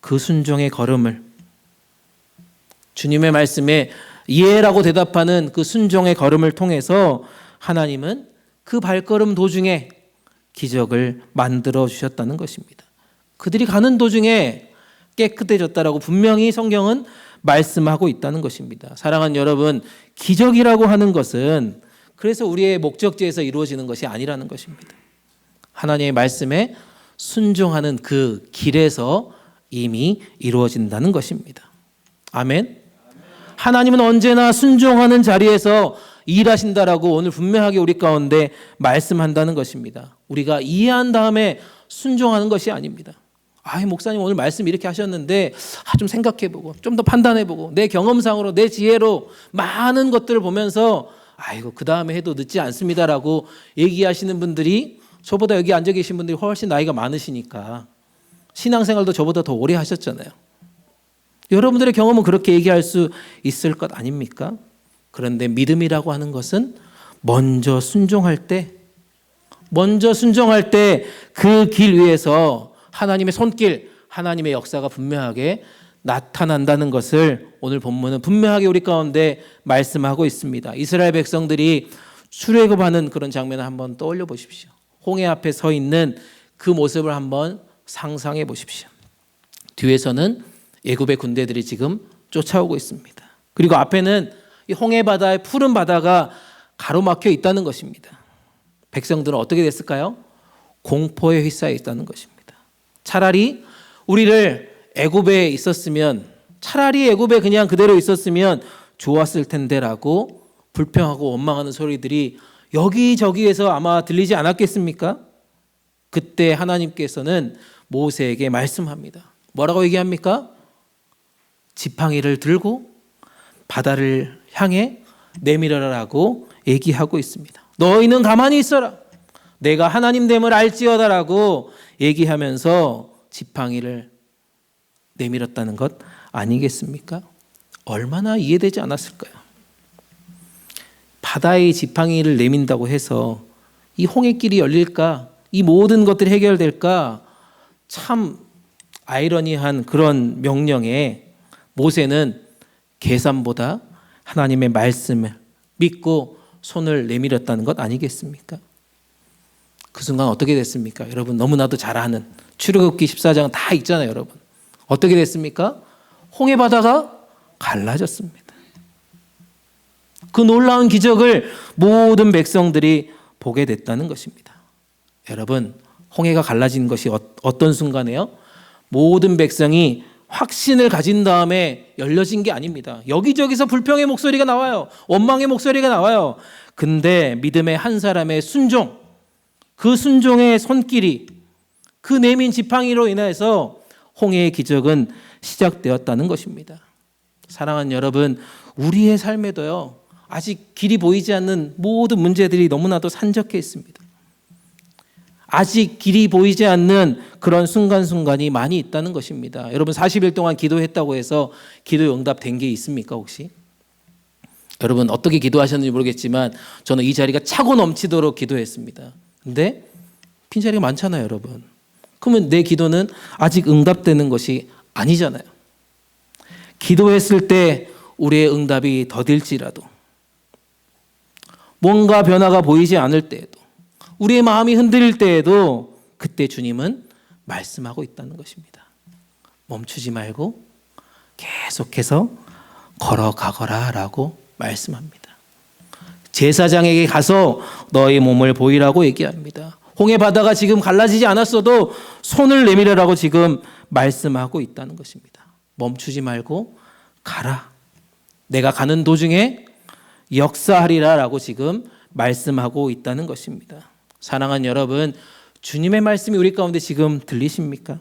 그 순종의 걸음을, 주님의 말씀에 예라고 대답하는 그 순종의 걸음을 통해서 하나님은 그 발걸음 도중에 기적을 만들어 주셨다는 것입니다. 그들이 가는 도중에 깨끗해졌다라고 분명히 성경은 말씀하고 있다는 것입니다. 사랑하는 여러분, 기적이라고 하는 것은 그래서 우리의 목적지에서 이루어지는 것이 아니라는 것입니다. 하나님의 말씀에 순종하는 그 길에서 이미 이루어진다는 것입니다. 아멘. 하나님은 언제나 순종하는 자리에서 일하신다라고 오늘 분명하게 우리 가운데 말씀한다는 것입니다. 우리가 이해한 다음에 순종하는 것이 아닙니다. 목사님 오늘 말씀 이렇게 하셨는데 좀 생각해보고 좀 더 판단해보고 내 경험상으로 내 지혜로 많은 것들을 보면서 그 다음에 해도 늦지 않습니다라고 얘기하시는 분들이, 저보다 여기 앉아 계신 분들이 훨씬 나이가 많으시니까 신앙생활도 저보다 더 오래 하셨잖아요. 여러분들의 경험은 그렇게 얘기할 수 있을 것 아닙니까? 그런데 믿음이라고 하는 것은 먼저 순종할 때 그 길 위에서 하나님의 손길, 하나님의 역사가 분명하게 나타난다는 것을 오늘 본문은 분명하게 우리 가운데 말씀하고 있습니다. 이스라엘 백성들이 출애굽하는 그런 장면을 한번 떠올려 보십시오. 홍해 앞에 서 있는 그 모습을 한번 상상해 보십시오. 뒤에서는 애굽의 군대들이 지금 쫓아오고 있습니다. 그리고 앞에는 이 홍해 바다의 푸른 바다가 가로막혀 있다는 것입니다. 백성들은 어떻게 됐을까요? 공포에 휩싸여 있다는 것입니다. 차라리 우리를 애굽에 있었으면, 차라리 애굽에 그냥 그대로 있었으면 좋았을 텐데라고 불평하고 원망하는 소리들이 여기저기에서 아마 들리지 않았겠습니까? 그때 하나님께서는 모세에게 말씀합니다. 뭐라고 얘기합니까? 지팡이를 들고 바다를 향해 내밀어라라고 얘기하고 있습니다. 너희는 가만히 있어라. 내가 하나님됨을 알지어다라고 얘기하면서 지팡이를 내밀었다는 것 아니겠습니까? 얼마나 이해되지 않았을까요? 바다의 지팡이를 내민다고 해서 이 홍해길이 열릴까? 이 모든 것들이 해결될까? 참 아이러니한 그런 명령에 모세는 계산보다 하나님의 말씀을 믿고 손을 내밀었다는 것 아니겠습니까? 그 순간 어떻게 됐습니까? 여러분 너무나도 잘 아는 출애굽기 14장 다 있잖아요, 여러분. 어떻게 됐습니까? 홍해 바다가 갈라졌습니다. 그 놀라운 기적을 모든 백성들이 보게 됐다는 것입니다. 여러분, 홍해가 갈라진 것이 어떤 순간에요? 모든 백성이 확신을 가진 다음에 열려진 게 아닙니다. 여기저기서 불평의 목소리가 나와요. 원망의 목소리가 나와요. 근데 믿음의 한 사람의 순종, 그 순종의 손길이, 그 내민 지팡이로 인해서 홍해의 기적은 시작되었다는 것입니다. 사랑하는 여러분, 우리의 삶에도요, 아직 길이 보이지 않는 모든 문제들이 너무나도 산적해 있습니다. 아직 길이 보이지 않는 그런 순간순간이 많이 있다는 것입니다. 여러분 40일 동안 기도했다고 해서 기도 응답된 게 있습니까 혹시? 여러분 어떻게 기도하셨는지 모르겠지만 저는 이 자리가 차고 넘치도록 기도했습니다. 근데 빈자리가 많잖아요, 여러분. 그러면 내 기도는 아직 응답되는 것이 아니잖아요. 기도했을 때 우리의 응답이 더딜지라도, 뭔가 변화가 보이지 않을 때에도, 우리의 마음이 흔들릴 때에도 그때 주님은 말씀하고 있다는 것입니다. 멈추지 말고 계속해서 걸어가거라 라고 말씀합니다. 제사장에게 가서 너의 몸을 보이라고 얘기합니다. 홍해 바다가 지금 갈라지지 않았어도 손을 내밀으라고 지금 말씀하고 있다는 것입니다. 멈추지 말고 가라. 내가 가는 도중에 역사하리라 라고 지금 말씀하고 있다는 것입니다. 사랑하는 여러분, 주님의 말씀이 우리 가운데 지금 들리십니까?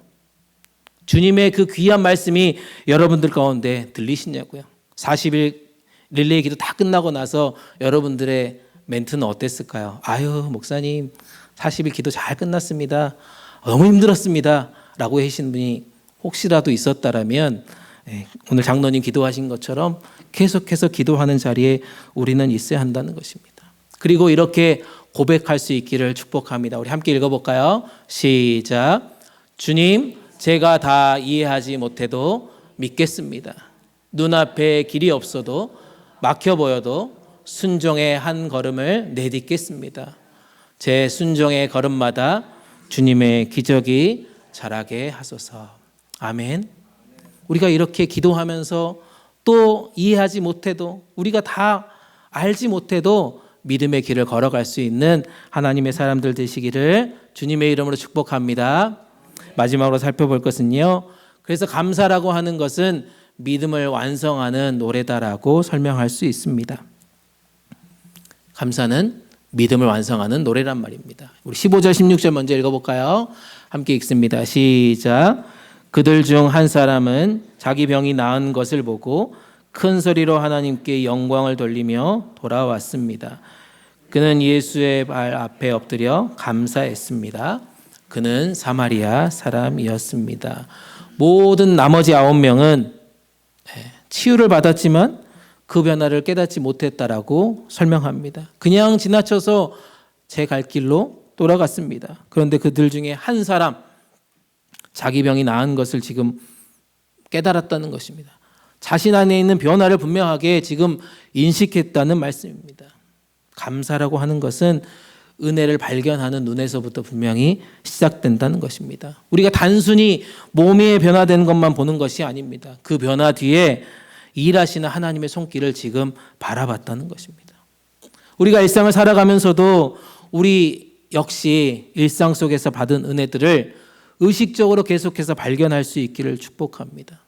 주님의 그 귀한 말씀이 여러분들 가운데 들리시냐고요? 40일 릴레이 기도 다 끝나고 나서 여러분들의 멘트는 어땠을까요? 아유 목사님 40일 기도 잘 끝났습니다. 너무 힘들었습니다. 라고 하신 분이 혹시라도 있었다라면 오늘 장로님 기도하신 것처럼 계속해서 기도하는 자리에 우리는 있어야 한다는 것입니다. 그리고 이렇게 고백할 수 있기를 축복합니다. 우리 함께 읽어볼까요? 시작. 주님, 제가 다 이해하지 못해도 믿겠습니다. 눈앞에 길이 없어도 막혀 보여도 순종의 한 걸음을 내딛겠습니다. 제 순종의 걸음마다 주님의 기적이 자라게 하소서. 아멘. 우리가 이렇게 기도하면서 또 이해하지 못해도, 우리가 다 알지 못해도 믿음의 길을 걸어갈 수 있는 하나님의 사람들 되시기를 주님의 이름으로 축복합니다. 마지막으로 살펴볼 것은요, 그래서 감사라고 하는 것은 믿음을 완성하는 노래다라고 설명할 수 있습니다. 감사는 믿음을 완성하는 노래란 말입니다. 우리 15절 16절 먼저 읽어볼까요? 함께 읽습니다. 시작. 그들 중 한 사람은 자기 병이 나은 것을 보고 큰 소리로 하나님께 영광을 돌리며 돌아왔습니다. 그는 예수의 발 앞에 엎드려 감사했습니다. 그는 사마리아 사람이었습니다. 모든 나머지 9명은 치유를 받았지만 그 변화를 깨닫지 못했다라고 설명합니다. 그냥 지나쳐서 제 갈 길로 돌아갔습니다. 그런데 그들 중에 한 사람, 자기 병이 나은 것을 지금 깨달았다는 것입니다. 자신 안에 있는 변화를 분명하게 지금 인식했다는 말씀입니다. 감사라고 하는 것은 은혜를 발견하는 눈에서부터 분명히 시작된다는 것입니다. 우리가 단순히 몸이 변화되는 것만 보는 것이 아닙니다. 그 변화 뒤에 일하시는 하나님의 손길을 지금 바라봤다는 것입니다. 우리가 일상을 살아가면서도 우리 역시 일상 속에서 받은 은혜들을 의식적으로 계속해서 발견할 수 있기를 축복합니다.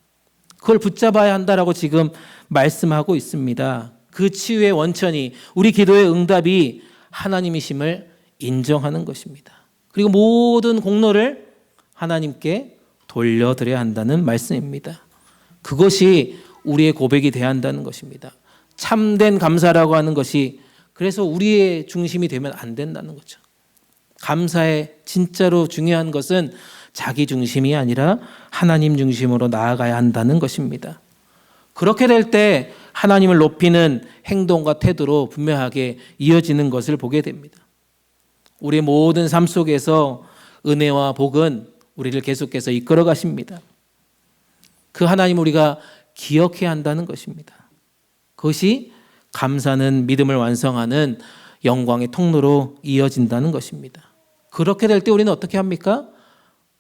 그걸 붙잡아야 한다라고 지금 말씀하고 있습니다. 그 치유의 원천이, 우리 기도의 응답이 하나님이심을 인정하는 것입니다. 그리고 모든 공로를 하나님께 돌려드려야 한다는 말씀입니다. 그것이 우리의 고백이 돼야 한다는 것입니다. 참된 감사라고 하는 것이 그래서 우리의 중심이 되면 안 된다는 거죠. 감사의 진짜로 중요한 것은 자기 중심이 아니라 하나님 중심으로 나아가야 한다는 것입니다. 그렇게 될 때 하나님을 높이는 행동과 태도로 분명하게 이어지는 것을 보게 됩니다. 우리의 모든 삶 속에서 은혜와 복은 우리를 계속해서 이끌어 가십니다. 그 하나님 우리가 기억해야 한다는 것입니다. 그것이 감사는 믿음을 완성하는 영광의 통로로 이어진다는 것입니다. 그렇게 될 때 우리는 어떻게 합니까?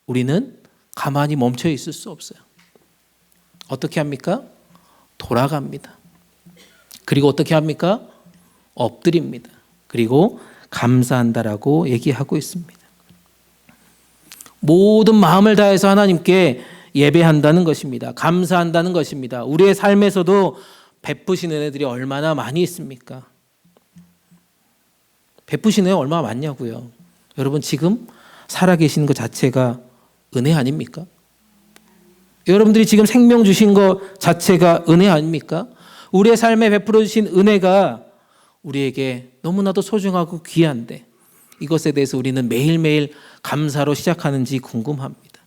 우리는 가만히 멈춰 있을 수 없어요. 어떻게 합니까? 돌아갑니다. 그리고 어떻게 합니까? 엎드립니다. 그리고 감사한다라고 얘기하고 있습니다. 모든 마음을 다해서 하나님께 예배한다는 것입니다. 감사한다는 것입니다. 우리의 삶에서도 베푸신 은혜들이 얼마나 많이 있습니까? 베푸신 은혜 얼마나 많냐고요. 여러분 지금 살아계시는 것 자체가 은혜 아닙니까? 여러분들이 지금 생명 주신 것 자체가 은혜 아닙니까? 우리의 삶에 베풀어 주신 은혜가 우리에게 너무나도 소중하고 귀한데 이것에 대해서 우리는 매일매일 감사로 시작하는지 궁금합니다.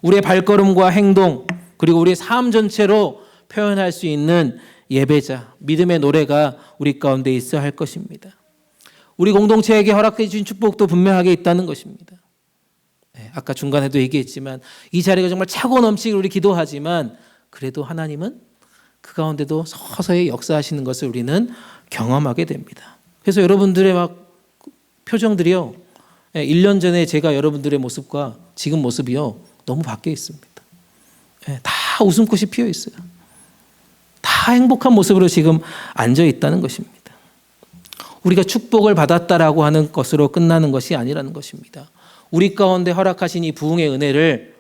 우리의 발걸음과 행동 그리고 우리의 삶 전체로 표현할 수 있는 예배자, 믿음의 노래가 우리 가운데 있어야 할 것입니다. 우리 공동체에게 허락해 주신 축복도 분명하게 있다는 것입니다. 아까 중간에도 얘기했지만 이 자리가 정말 차고 넘치길 우리 기도하지만 그래도 하나님은 그 가운데도 서서히 역사하시는 것을 우리는 경험하게 됩니다. 그래서 여러분들의 막 표정들이요, 1년 전에 제가 여러분들의 모습과 지금 모습이요 너무 바뀌어 있습니다. 다 웃음꽃이 피어 있어요. 다 행복한 모습으로 지금 앉아 있다는 것입니다. 우리가 축복을 받았다라고 하는 것으로 끝나는 것이 아니라는 것입니다. 우리 가운데 허락하신 이 부흥의 은혜를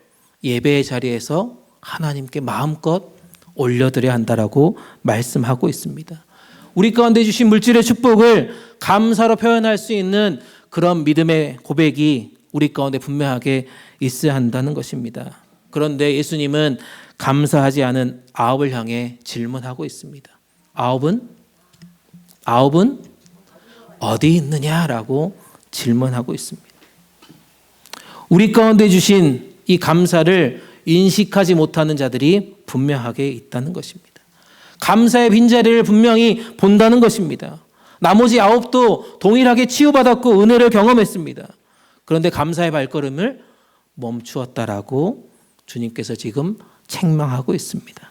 예배의 자리에서 하나님께 마음껏 올려드려야 한다라고 말씀하고 있습니다. 우리 가운데 주신 물질의 축복을 감사로 표현할 수 있는 그런 믿음의 고백이 우리 가운데 분명하게 있어야 한다는 것입니다. 그런데 예수님은 감사하지 않은 9을 향해 질문하고 있습니다. 9은 어디 있느냐라고 질문하고 있습니다. 우리 가운데 주신 이 감사를 인식하지 못하는 자들이 분명하게 있다는 것입니다. 감사의 빈자리를 분명히 본다는 것입니다. 나머지 9도 동일하게 치유받았고 은혜를 경험했습니다. 그런데 감사의 발걸음을 멈추었다라고 주님께서 지금 책망하고 있습니다.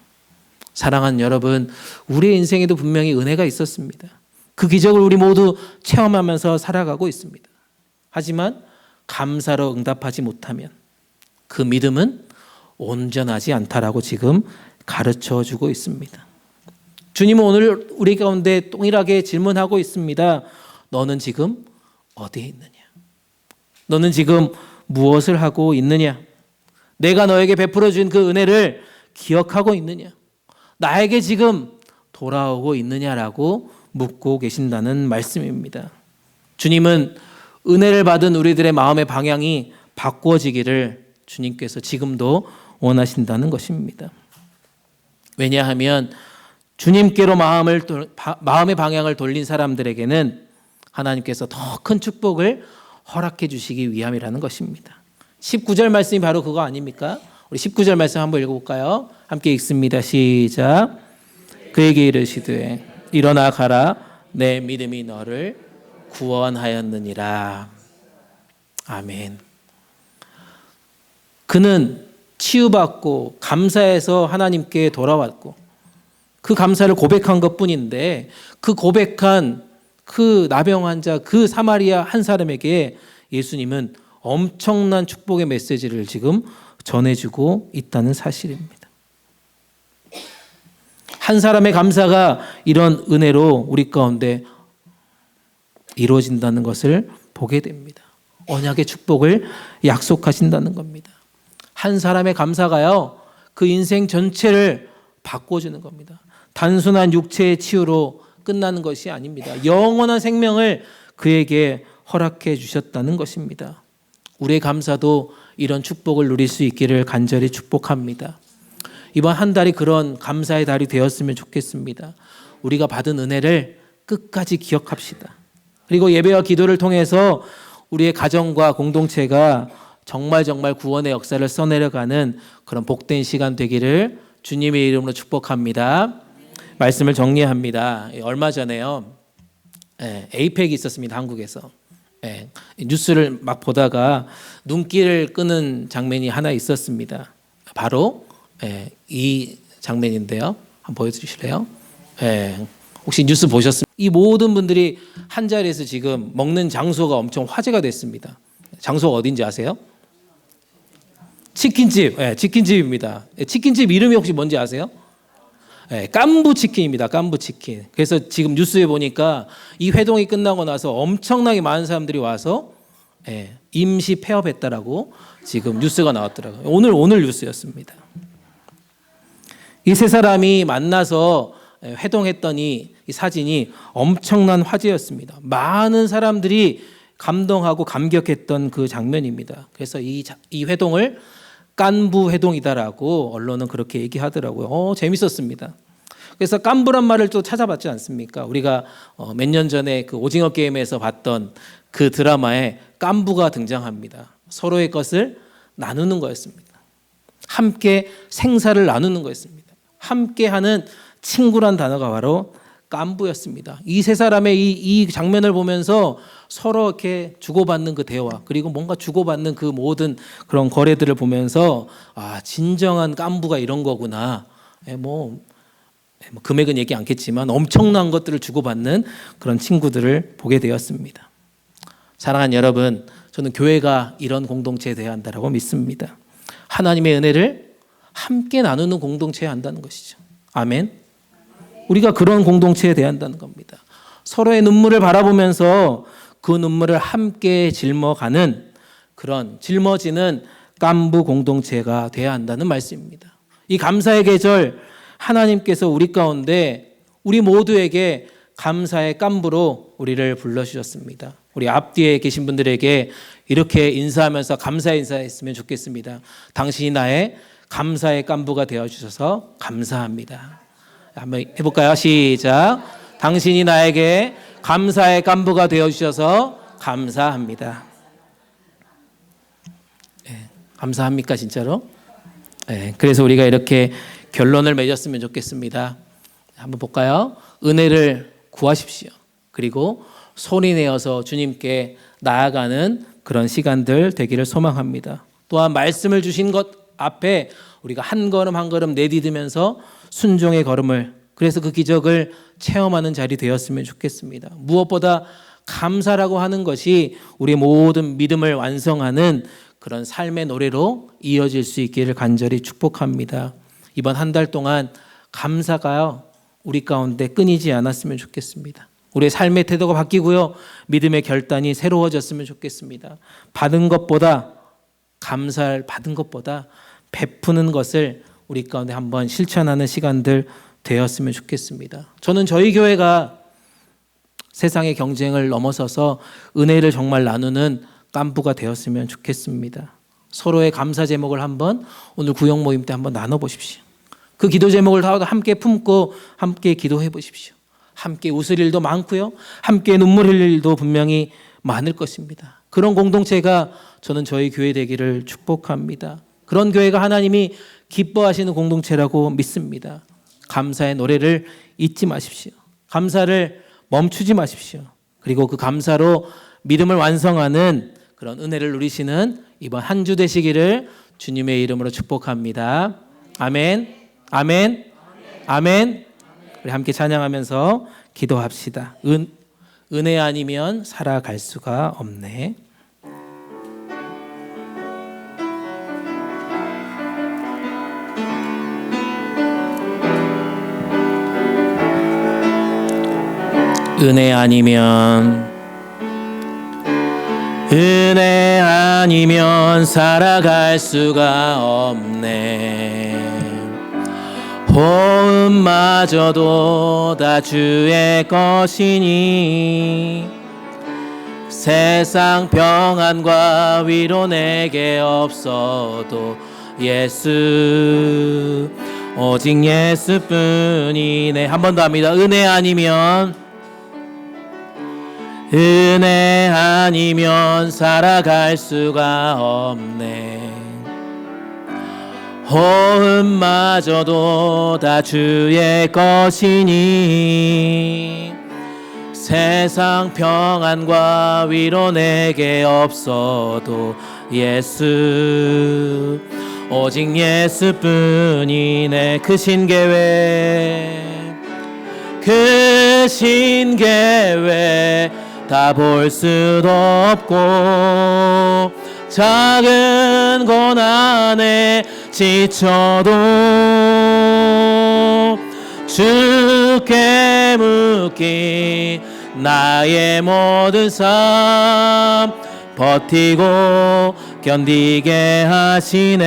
사랑하는 여러분, 우리의 인생에도 분명히 은혜가 있었습니다. 그 기적을 우리 모두 체험하면서 살아가고 있습니다. 하지만 감사로 응답하지 못하면 그 믿음은 온전하지 않다라고 지금 가르쳐 주고 있습니다. 주님은 오늘 우리 가운데 동일하게 질문하고 있습니다. 너는 지금 어디에 있느냐? 너는 지금 무엇을 하고 있느냐? 내가 너에게 베풀어 준 그 은혜를 기억하고 있느냐? 나에게 지금 돌아오고 있느냐라고 묻고 계신다는 말씀입니다. 주님은 은혜를 받은 우리들의 마음의 방향이 바꿔지기를 주님께서 지금도 원하신다는 것입니다. 왜냐하면 주님께로 마음의 방향을 돌린 사람들에게는 하나님께서 더 큰 축복을 허락해 주시기 위함이라는 것입니다. 19절 말씀이 바로 그거 아닙니까? 우리 19절 말씀 한번 읽어볼까요? 함께 읽습니다. 시작. 그에게 이르시되 일어나 가라. 내 믿음이 너를 구원하였느니라. 아멘. 그는 치유받고 감사해서 하나님께 돌아왔고 그 감사를 고백한 것뿐인데 그 고백한 그 나병 환자 그 사마리아 한 사람에게 예수님은 엄청난 축복의 메시지를 지금 전해주고 있다는 사실입니다. 한 사람의 감사가 이런 은혜로 우리 가운데 이루어진다는 것을 보게 됩니다. 언약의 축복을 약속하신다는 겁니다. 한 사람의 감사가요, 그 인생 전체를 바꿔주는 겁니다. 단순한 육체의 치유로 끝나는 것이 아닙니다. 영원한 생명을 그에게 허락해 주셨다는 것입니다. 우리의 감사도 이런 축복을 누릴 수 있기를 간절히 축복합니다. 이번 한 달이 그런 감사의 달이 되었으면 좋겠습니다. 우리가 받은 은혜를 끝까지 기억합시다. 그리고 예배와 기도를 통해서 우리의 가정과 공동체가 정말 구원의 역사를 써내려가는 그런 복된 시간 되기를 주님의 이름으로 축복합니다. 말씀을 정리합니다. 얼마 전에요, 에이펙이 있었습니다. 한국에서. 뉴스를 막 보다가 눈길을 끄는 장면이 하나 있었습니다. 바로 이 장면인데요. 한번 보여주실래요? 혹시 뉴스 보셨습니까? 이 모든 분들이 한 자리에서 지금 먹는 장소가 엄청 화제가 됐습니다. 장소가 어딘지 아세요? 치킨집, 치킨집입니다. 치킨집 이름이 혹시 뭔지 아세요? 깐부치킨입니다. 깐부치킨. 그래서 지금 뉴스에 보니까 이 회동이 끝나고 나서 엄청나게 많은 사람들이 와서 임시 폐업했다라고 지금 뉴스가 나왔더라고요. 오늘 뉴스였습니다. 이 세 사람이 만나서 회동했더니 이 사진이 엄청난 화제였습니다. 많은 사람들이 감동하고 감격했던 그 장면입니다. 그래서 이 회동을 깐부 회동이다라고 언론은 그렇게 얘기하더라고요. 재밌었습니다. 그래서 깐부란 말을 또 찾아봤지 않습니까? 우리가 몇 년 전에 그 오징어 게임에서 봤던 그 드라마에 깐부가 등장합니다. 서로의 것을 나누는 거였습니다. 함께 생사를 나누는 거였습니다. 함께하는 친구란 단어가 바로 깐부였습니다. 이 세 사람의 이 장면을 보면서 서로 이렇게 주고받는 그 대화, 그리고 뭔가 주고받는 그 모든 그런 거래들을 보면서 진정한 깐부가 이런 거구나. 뭐 금액은 얘기 않겠지만 엄청난 것들을 주고받는 그런 친구들을 보게 되었습니다. 사랑하는 여러분, 저는 교회가 이런 공동체에 되어야 한다고 믿습니다. 하나님의 은혜를 함께 나누는 공동체에 한다는 것이죠. 아멘. 우리가 그런 공동체에 대해야 한다는 겁니다. 서로의 눈물을 바라보면서 그 눈물을 함께 짊어가는 그런 짊어지는 깐부 공동체가 되어야 한다는 말씀입니다. 이 감사의 계절, 하나님께서 우리 가운데 우리 모두에게 감사의 깐부로 우리를 불러주셨습니다. 우리 앞뒤에 계신 분들에게 이렇게 인사하면서 감사 인사했으면 좋겠습니다. 당신이 나의 감사의 깐부가 되어주셔서 감사합니다. 한번 해볼까요? 시작. 당신이 나에게 감사의 깐부가 되어주셔서 감사합니다. 감사합니까 진짜로? 그래서 우리가 이렇게 결론을 맺었으면 좋겠습니다. 한번 볼까요? 은혜를 구하십시오. 그리고 그리고 소리 내어서 주님께 나아가는 그런 시간들 되기를 소망합니다. 또한 말씀을 주신 것 앞에 우리가 한 걸음 한 걸음 내디디면서 순종의 걸음을, 그래서 그 기적을 체험하는 자리 되었으면 좋겠습니다. 무엇보다 감사라고 하는 것이 우리 모든 믿음을 완성하는 그런 삶의 노래로 이어질 수 있기를 간절히 축복합니다. 이번 한 달 동안 감사가요, 우리 가운데 끊이지 않았으면 좋겠습니다. 우리의 삶의 태도가 바뀌고요, 믿음의 결단이 새로워졌으면 좋겠습니다. 받은 것보다, 감사를 받은 것보다 베푸는 것을 우리 가운데 한번 실천하는 시간들 되었으면 좋겠습니다. 저는 저희 교회가 세상의 경쟁을 넘어서서 은혜를 정말 나누는 깐부가 되었으면 좋겠습니다. 서로의 감사 제목을 한번 오늘 구역 모임 때 한번 나눠보십시오. 그 기도 제목을 다 함께 품고 함께 기도해 보십시오. 함께 웃을 일도 많고요, 함께 눈물 흘릴 일도 분명히 많을 것입니다. 그런 공동체가 저는 저희 교회 되기를 축복합니다. 그런 교회가 하나님이 기뻐하시는 공동체라고 믿습니다. 감사의 노래를 잊지 마십시오. 감사를 멈추지 마십시오. 그리고 그 감사로 믿음을 완성하는 그런 은혜를 누리시는 이번 한 주 되시기를 주님의 이름으로 축복합니다. 아멘, 아멘, 아멘. 우리 함께 찬양하면서 기도합시다. 은혜 아니면 살아갈 수가 없네. 은혜 아니면 살아갈 수가 없네. 호흡마저도 다 주의 것이니 세상 평안과 위로 내게 없어도 예수, 오직 예수뿐이네. 한 번 더 합니다. 은혜 아니면 살아갈 수가 없네. 호흡마저도 다 주의 것이니 세상 평안과 위로 내게 없어도 예수, 오직 예수뿐이네. 그 신계획 다 볼 수도 없고 작은 고난에 지쳐도 주께 묻기 나의 모든 삶 버티고 견디게 하시네.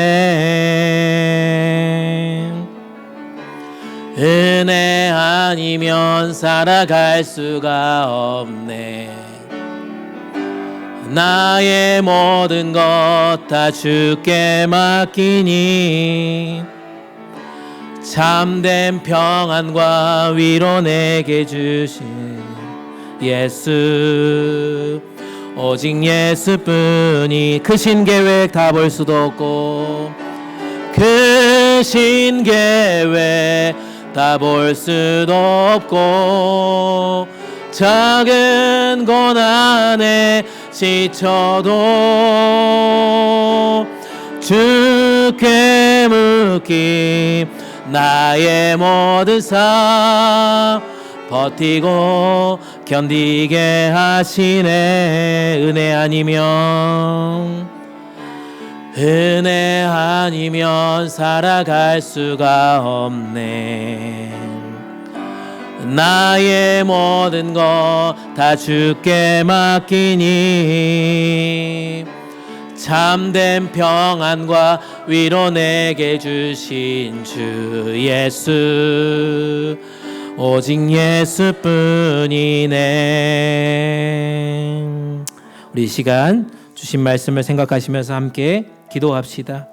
은혜 아니면 살아갈 수가 없네. 나의 모든 것 다 주께 맡기니 참된 평안과 위로 내게 주신 예수, 오직 예수뿐이. 그 신계획 다 볼 수도 없고 그 신계획 다 볼 수도 없고 작은 고난에 지쳐도 주께 묻기 나의 모든 삶 버티고 견디게 하시네. 은혜 아니면 살아갈 수가 없네. 나의 모든 것 다 주께 맡기니 참된 평안과 위로 내게 주신 주 예수, 오직 예수뿐이네. 우리 이 시간 주신 말씀을 생각하시면서 함께 기도합시다.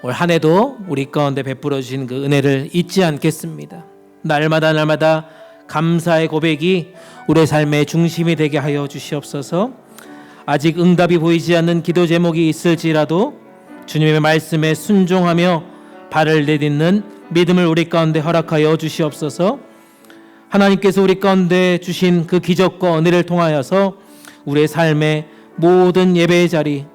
올 한 해도 우리 가운데 베풀어 주신 그 은혜를 잊지 않겠습니다. 날마다 감사의 고백이 우리의 삶의 중심이 되게 하여 주시옵소서. 아직 응답이 보이지 않는 기도 제목이 있을지라도 주님의 말씀에 순종하며 발을 내딛는 믿음을 우리 가운데 허락하여 주시옵소서. 하나님께서 우리 가운데 주신 그 기적과 은혜를 통하여서 우리의 삶의 모든 예배의 자리,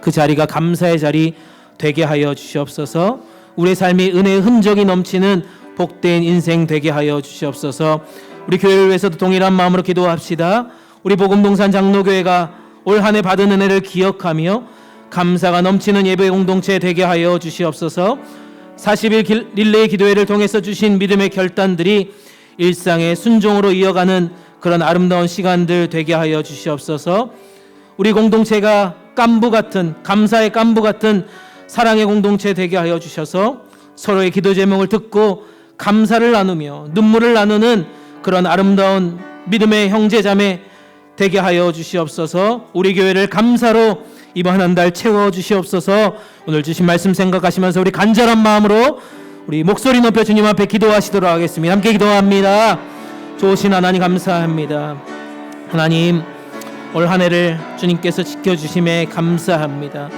그 자리가 감사의 자리 되게 하여 주시옵소서. 우리의 삶이 은혜의 흔적이 넘치는 복된 인생 되게 하여 주시옵소서. 우리 교회를 위해서도 동일한 마음으로 기도합시다. 우리 복음동산 장로교회가 올 한 해 받은 은혜를 기억하며 감사가 넘치는 예배 공동체 되게 하여 주시옵소서. 40일 릴레이 기도회를 통해서 주신 믿음의 결단들이 일상의 순종으로 이어가는 그런 아름다운 시간들 되게 하여 주시옵소서. 우리 공동체가 깐부 같은, 감사의 깐부 같은 사랑의 공동체 되게 하여 주셔서 서로의 기도 제목을 듣고 감사를 나누며 눈물을 나누는 그런 아름다운 믿음의 형제자매 되게 하여 주시옵소서. 우리 교회를 감사로 이번 한 달 채워 주시옵소서. 오늘 주신 말씀 생각하시면서 우리 간절한 마음으로 우리 목소리 높여 주님 앞에 기도하시도록 하겠습니다. 함께 기도합니다. 좋으신 하나님 감사합니다. 하나님, 올 한 해를 주님께서 지켜주심에 감사합니다.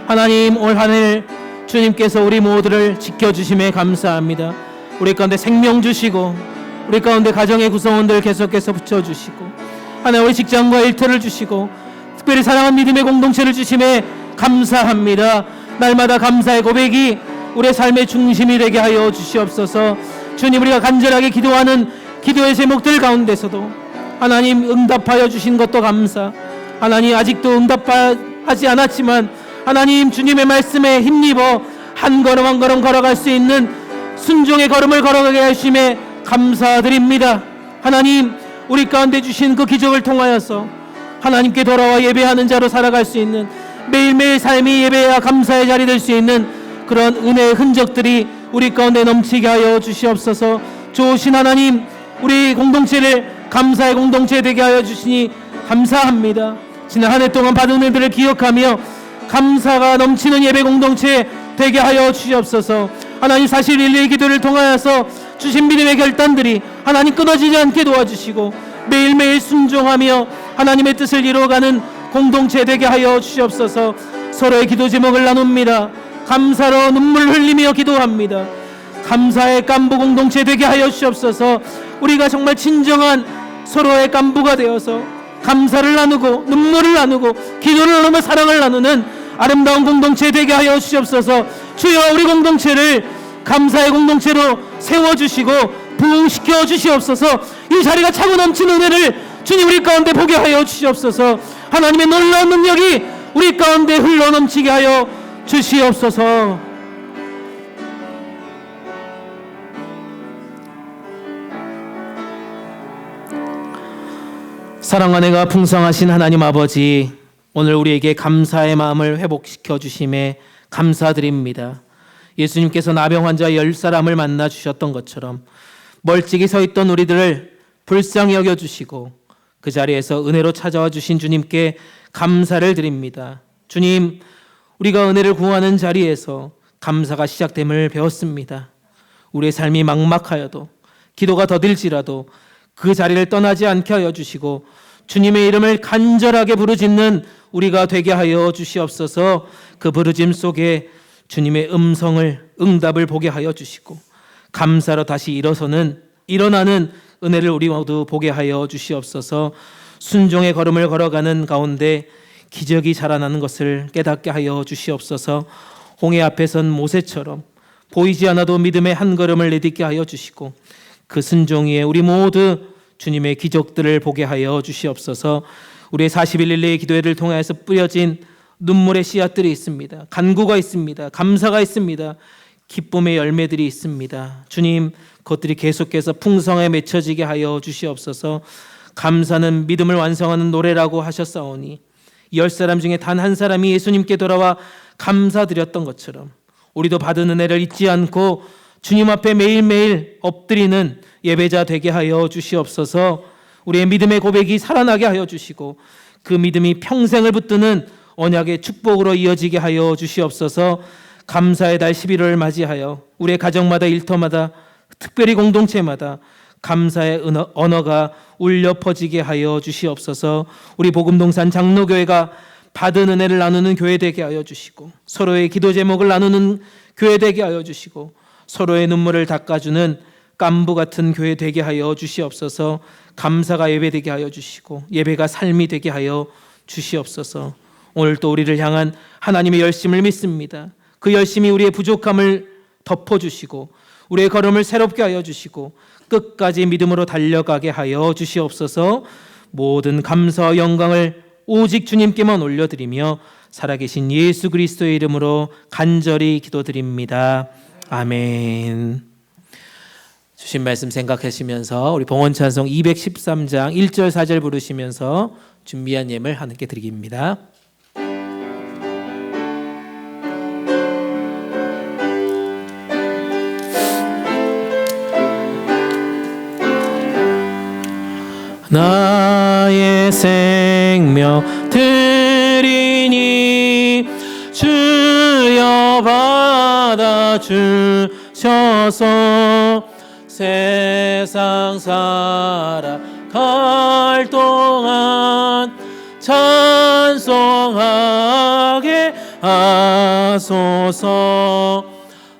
하나님, 올 한 해를 주님께서 우리 모두를 지켜주심에 감사합니다. 우리 가운데 생명 주시고 우리 가운데 가정의 구성원들 계속해서 붙여주시고 하나님, 우리 직장과 일터를 주시고 특별히 사랑하는 믿음의 공동체를 주심에 감사합니다. 날마다 감사의 고백이 우리의 삶의 중심이 되게 하여 주시옵소서. 주님, 우리가 간절하게 기도하는 기도의 제목들 가운데서도 하나님 응답하여 주신 것도 감사. 하나님, 아직도 응답하지 않았지만 하나님 주님의 말씀에 힘입어 한 걸음 한 걸음 걸어갈 수 있는 순종의 걸음을 걸어가게 하심에 감사드립니다. 하나님, 우리 가운데 주신 그 기적을 통하여서 하나님께 돌아와 예배하는 자로 살아갈 수 있는 매일매일 삶이 예배와 감사의 자리 될 수 있는 그런 은혜의 흔적들이 우리 가운데 넘치게 하여 주시옵소서. 좋으신 하나님, 우리 공동체를 감사의 공동체 되게 하여 주시니 감사합니다. 지난 한 해 동안 받은 은혜들을 기억하며 감사가 넘치는 예배 공동체 되게 하여 주시옵소서. 하나님, 사실 릴레이 기도를 통하여서 주신 믿음의 결단들이 하나님 끊어지지 않게 도와주시고 매일매일 순종하며 하나님의 뜻을 이루어가는 공동체 되게 하여 주시옵소서. 서로의 기도 제목을 나눕니다. 감사로 눈물 흘리며 기도합니다. 감사의 깐부 공동체 되게 하여 주시옵소서. 우리가 정말 진정한 서로의 깐부가 되어서 감사를 나누고 눈물을 나누고 기도를 나누며 사랑을 나누는 아름다운 공동체 되게 하여 주시옵소서. 주여, 우리 공동체를 감사의 공동체로 세워주시고 부흥시켜 주시옵소서. 이 자리가 차고 넘치는 은혜를 주님 우리 가운데 보게 하여 주시옵소서. 하나님의 놀라운 능력이 우리 가운데 흘러넘치게 하여 주시옵소서. 사랑과 은혜가 풍성하신 하나님 아버지, 오늘 우리에게 감사의 마음을 회복시켜 주심에 감사드립니다. 예수님께서 나병 환자 10사람을 만나 주셨던 것처럼 멀찍이 서 있던 우리들을 불쌍히 여겨주시고 그 자리에서 은혜로 찾아와 주신 주님께 감사를 드립니다. 주님, 우리가 은혜를 구하는 자리에서 감사가 시작됨을 배웠습니다. 우리의 삶이 막막하여도 기도가 더딜지라도 그 자리를 떠나지 않게 하여 주시고 주님의 이름을 간절하게 부르짖는 우리가 되게 하여 주시옵소서. 그 부르짐 속에 주님의 음성을, 응답을 보게 하여 주시고 감사로 다시 일어나는 은혜를 우리 모두 보게 하여 주시옵소서. 순종의 걸음을 걸어가는 가운데 기적이 자라나는 것을 깨닫게 하여 주시옵소서. 홍해 앞에 선 모세처럼 보이지 않아도 믿음의 한 걸음을 내딛게 하여 주시고 그 순종 위에 우리 모두 주님의 기적들을 보게 하여 주시옵소서. 우리의 40일 릴레이 기도회를 통해서 뿌려진 눈물의 씨앗들이 있습니다. 간구가 있습니다. 감사가 있습니다. 기쁨의 열매들이 있습니다. 주님, 그것들이 계속해서 풍성에 맺혀지게 하여 주시옵소서. 감사는 믿음을 완성하는 노래라고 하셨사오니 10사람 중에 단 한 사람이 예수님께 돌아와 감사드렸던 것처럼 우리도 받은 은혜를 잊지 않고 주님 앞에 매일매일 엎드리는 예배자 되게 하여 주시옵소서. 우리의 믿음의 고백이 살아나게 하여 주시고 그 믿음이 평생을 붙드는 언약의 축복으로 이어지게 하여 주시옵소서. 감사의 달 11월을 맞이하여 우리의 가정마다 일터마다 특별히 공동체마다 감사의 언어가 울려 퍼지게 하여 주시옵소서. 우리 복음동산 장로교회가 받은 은혜를 나누는 교회 되게 하여 주시고 서로의 기도 제목을 나누는 교회 되게 하여 주시고 서로의 눈물을 닦아주는 깐부 같은 교회 되게 하여 주시옵소서. 감사가 예배되게 하여 주시고 예배가 삶이 되게 하여 주시옵소서. 오늘 또 우리를 향한 하나님의 열심을 믿습니다. 그 열심이 우리의 부족함을 덮어주시고 우리의 걸음을 새롭게 하여 주시고 끝까지 믿음으로 달려가게 하여 주시옵소서. 모든 감사와 영광을 오직 주님께만 올려드리며 살아계신 예수 그리스도의 이름으로 간절히 기도드립니다. 아멘. 주신 말씀 생각하시면서 우리 봉헌 찬송 213장 1절 4절 부르시면서 준비한 예물 하나님께 드립니다. 나의 생명 드리니 주여 받아 주셔서 세상 살아갈 동안 찬송하게 하소서.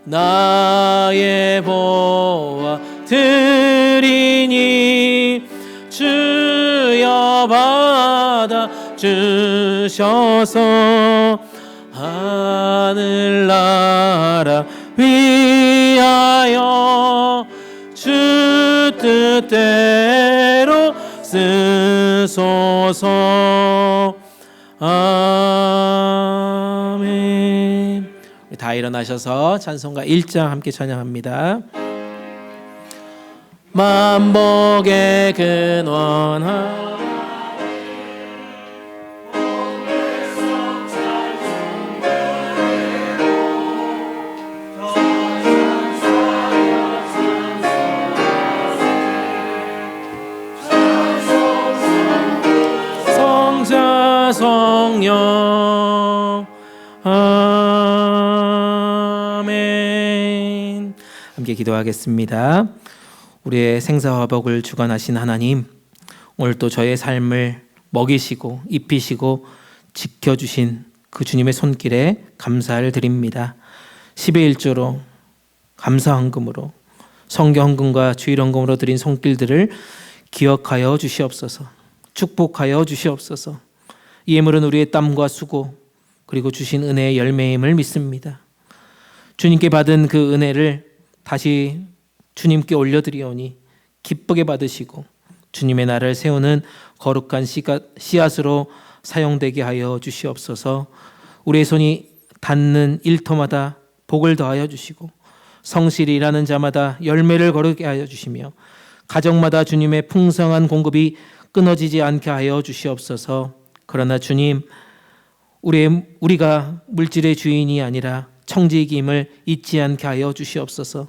나의 보아 드리니 주여 받아 주셔서 하늘나라 위하여 주 뜻대로 쓰소서. 아멘. 다 일어나셔서 찬송가 1장 함께 찬양합니다. 만복의 근원 성자 성령 아멘. 함께 기도하겠습니다. 우리의 생사화복을 주관하신 하나님, 오늘 또 저의 삶을 먹이시고 입히시고 지켜주신 그 주님의 손길에 감사를 드립니다. 10의 1조로 감사헌금으로 성경헌금과 주일헌금으로 드린 손길들을 기억하여 주시옵소서. 축복하여 주시옵소서. 이 예물은 우리의 땀과 수고 그리고 주신 은혜의 열매임을 믿습니다. 주님께 받은 그 은혜를 다시 주님께 올려드리오니 기쁘게 받으시고 주님의 나라를 세우는 거룩한 씨앗으로 사용되게 하여 주시옵소서. 우리의 손이 닿는 일터마다 복을 더하여 주시고 성실히 일하는 자마다 열매를 거르게 하여 주시며 가정마다 주님의 풍성한 공급이 끊어지지 않게 하여 주시옵소서. 그러나 주님, 우리가 물질의 주인이 아니라 청지기임을 잊지 않게 하여 주시옵소서.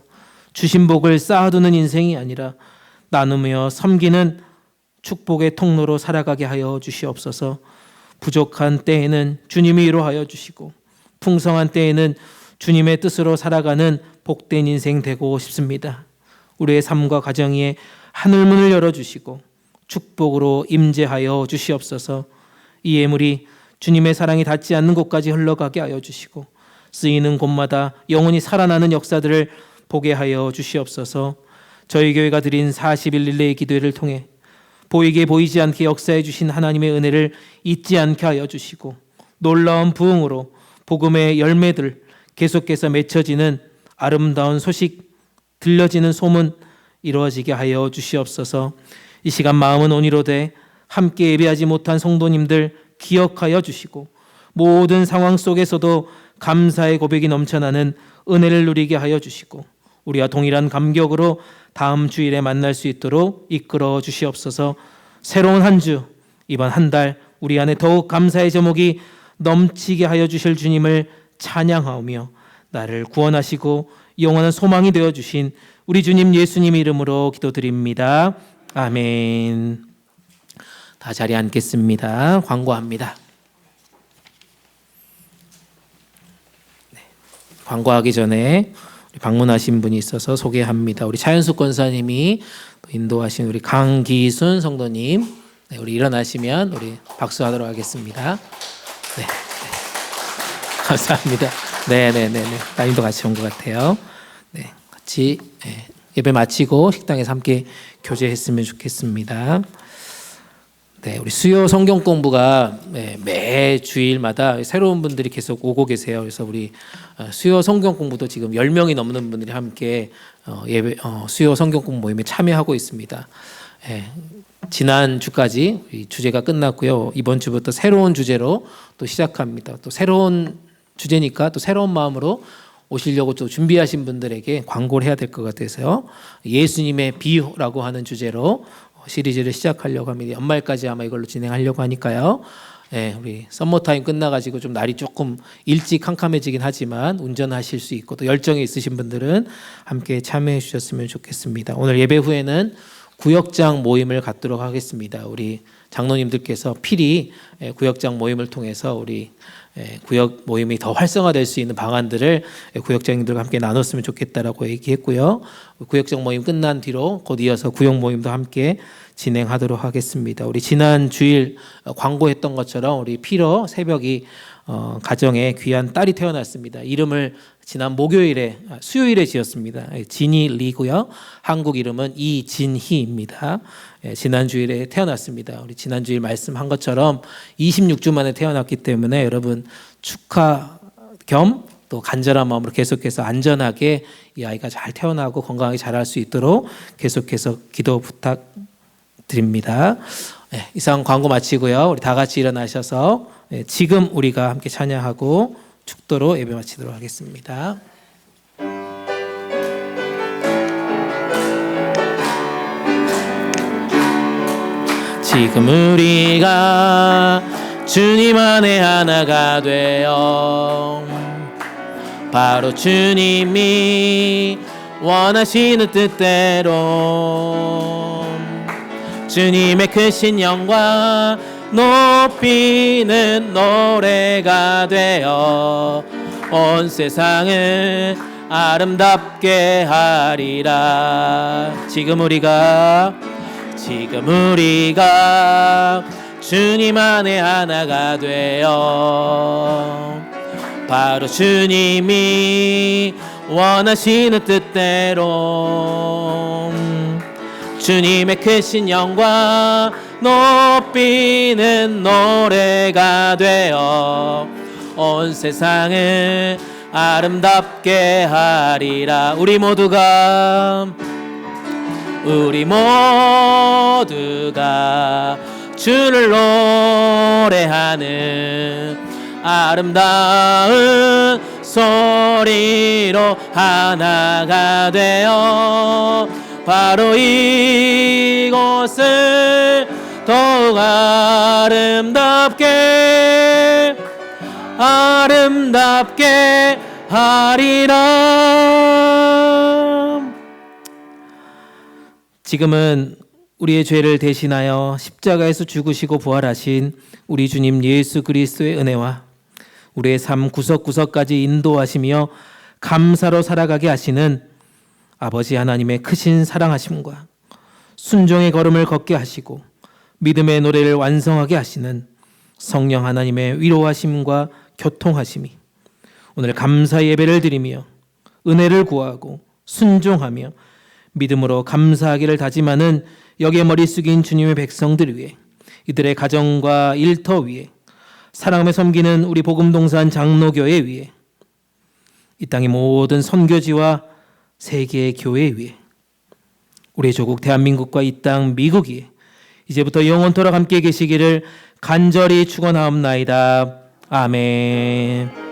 주신 복을 쌓아두는 인생이 아니라 나누며 섬기는 축복의 통로로 살아가게 하여 주시옵소서. 부족한 때에는 주님이 위로하여 주시고 풍성한 때에는 주님의 뜻으로 살아가는 복된 인생 되고 싶습니다. 우리의 삶과 가정에 하늘문을 열어주시고 축복으로 임재하여 주시옵소서. 이 예물이 주님의 사랑이 닿지 않는 곳까지 흘러가게 하여 주시고 쓰이는 곳마다 영원히 살아나는 역사들을 보게 하여 주시옵소서. 저희 교회가 드린 40일 릴레이 기도회를 통해 보이게 보이지 않게 역사해 주신 하나님의 은혜를 잊지 않게 하여 주시고 놀라운 부흥으로 복음의 열매들 계속해서 맺혀지는 아름다운 소식 들려지는 소문 이루어지게 하여 주시옵소서. 이 시간 마음은 온이로 돼 함께 예배하지 못한 성도님들 기억하여 주시고 모든 상황 속에서도 감사의 고백이 넘쳐나는 은혜를 누리게 하여 주시고 우리와 동일한 감격으로 다음 주일에 만날 수 있도록 이끌어 주시옵소서. 새로운 한 주, 이번 한 달 우리 안에 더욱 감사의 제목이 넘치게 하여 주실 주님을 찬양하오며 나를 구원하시고 영원한 소망이 되어주신 우리 주님 예수님 이름으로 기도드립니다. 아멘. 다 자리에 앉겠습니다. 광고합니다. 네. 광고하기 전에 방문하신 분이 있어서 소개합니다. 우리 차현숙 권사님이 인도하신 우리 강기순 성도님, 네, 우리 일어나시면 우리 박수하도록 하겠습니다. 네, 네. 감사합니다. 네네네네. 따님도 같이 온 것 같아요. 네, 같이 예배 마치고 식당에서 함께 교제했으면 좋겠습니다. 네, 우리 수요 성경 공부가 매 주일마다 새로운 분들이 계속 오고 계세요. 그래서 우리 수요 성경 공부도 지금 10명이 넘는 분들이 함께 수요 성경 공부 모임에 참여하고 있습니다. 지난 주까지 주제가 끝났고요. 이번 주부터 새로운 주제로 또 시작합니다. 또 새로운 주제니까 또 새로운 마음으로 오시려고 또 준비하신 분들에게 광고를 해야 될 것 같아서요. 예수님의 비유라고 하는 주제로 시리즈를 시작하려고 합니다. 연말까지 아마 이걸로 진행하려고 하니까요. 우리 썸머타임 끝나가지고 좀 날이 조금 일찍 캄캄해지긴 하지만 운전하실 수 있고 또 열정이 있으신 분들은 함께 참여해 주셨으면 좋겠습니다. 오늘 예배 후에는 구역장 모임을 갖도록 하겠습니다. 우리 장로님들께서 필히 구역장 모임을 통해서 우리 구역 모임이 더 활성화될 수 있는 방안들을 구역장님들과 함께 나눴으면 좋겠다라고 얘기했고요. 구역장 모임 끝난 뒤로 곧 이어서 구역 모임도 함께 진행하도록 하겠습니다. 우리 지난 주일 광고했던 것처럼 우리 피러 새벽이 가정에 귀한 딸이 태어났습니다. 이름을 지난 수요일에 지었습니다. 진이 리고요. 한국 이름은 이진희입니다. 지난 주일에 태어났습니다. 우리 지난 주일 말씀한 것처럼 26주 만에 태어났기 때문에 여러분 축하 겸 또 간절한 마음으로 계속해서 안전하게 이 아이가 잘 태어나고 건강하게 자랄 수 있도록 계속해서 기도 부탁드립니다. 이상 광고 마치고요. 우리 다 같이 일어나셔서 지금 우리가 함께 찬양하고 축도로 예배 마치도록 하겠습니다. 지금 우리가 주님 안에 하나가 되어 바로 주님이 원하시는 뜻대로 주님의 크신 영광 높이는 노래가 되어 온 세상을 아름답게 하리라. 지금 우리가 주님 안에 하나가 되어 바로 주님이 원하시는 뜻대로 주님의 크신 영광 높이는 노래가 되어 온 세상을 아름답게 하리라. 우리 모두가 주를 노래하는 아름다운 소리로 하나가 되어 바로 이곳을 더욱 아름답게 하리라. 지금은 우리의 죄를 대신하여 십자가에서 죽으시고 부활하신 우리 주님 예수 그리스도의 은혜와 우리의 삶 구석구석까지 인도하시며 감사로 살아가게 하시는 아버지 하나님의 크신 사랑하심과 순종의 걸음을 걷게 하시고 믿음의 노래를 완성하게 하시는 성령 하나님의 위로하심과 교통하심이 오늘 감사 예배를 드리며 은혜를 구하고 순종하며 믿음으로 감사하기를 다짐하는 여기에 머리 숙인 주님의 백성들 위해 이들의 가정과 일터 위에 사랑하며 섬기는 우리 복음동산 장로교회 위에 이 땅의 모든 선교지와 세계의 교회 위에 우리 조국 대한민국과 이 땅 미국 위에 이제부터 영원토록 함께 계시기를 간절히 축원하옵나이다. 아멘.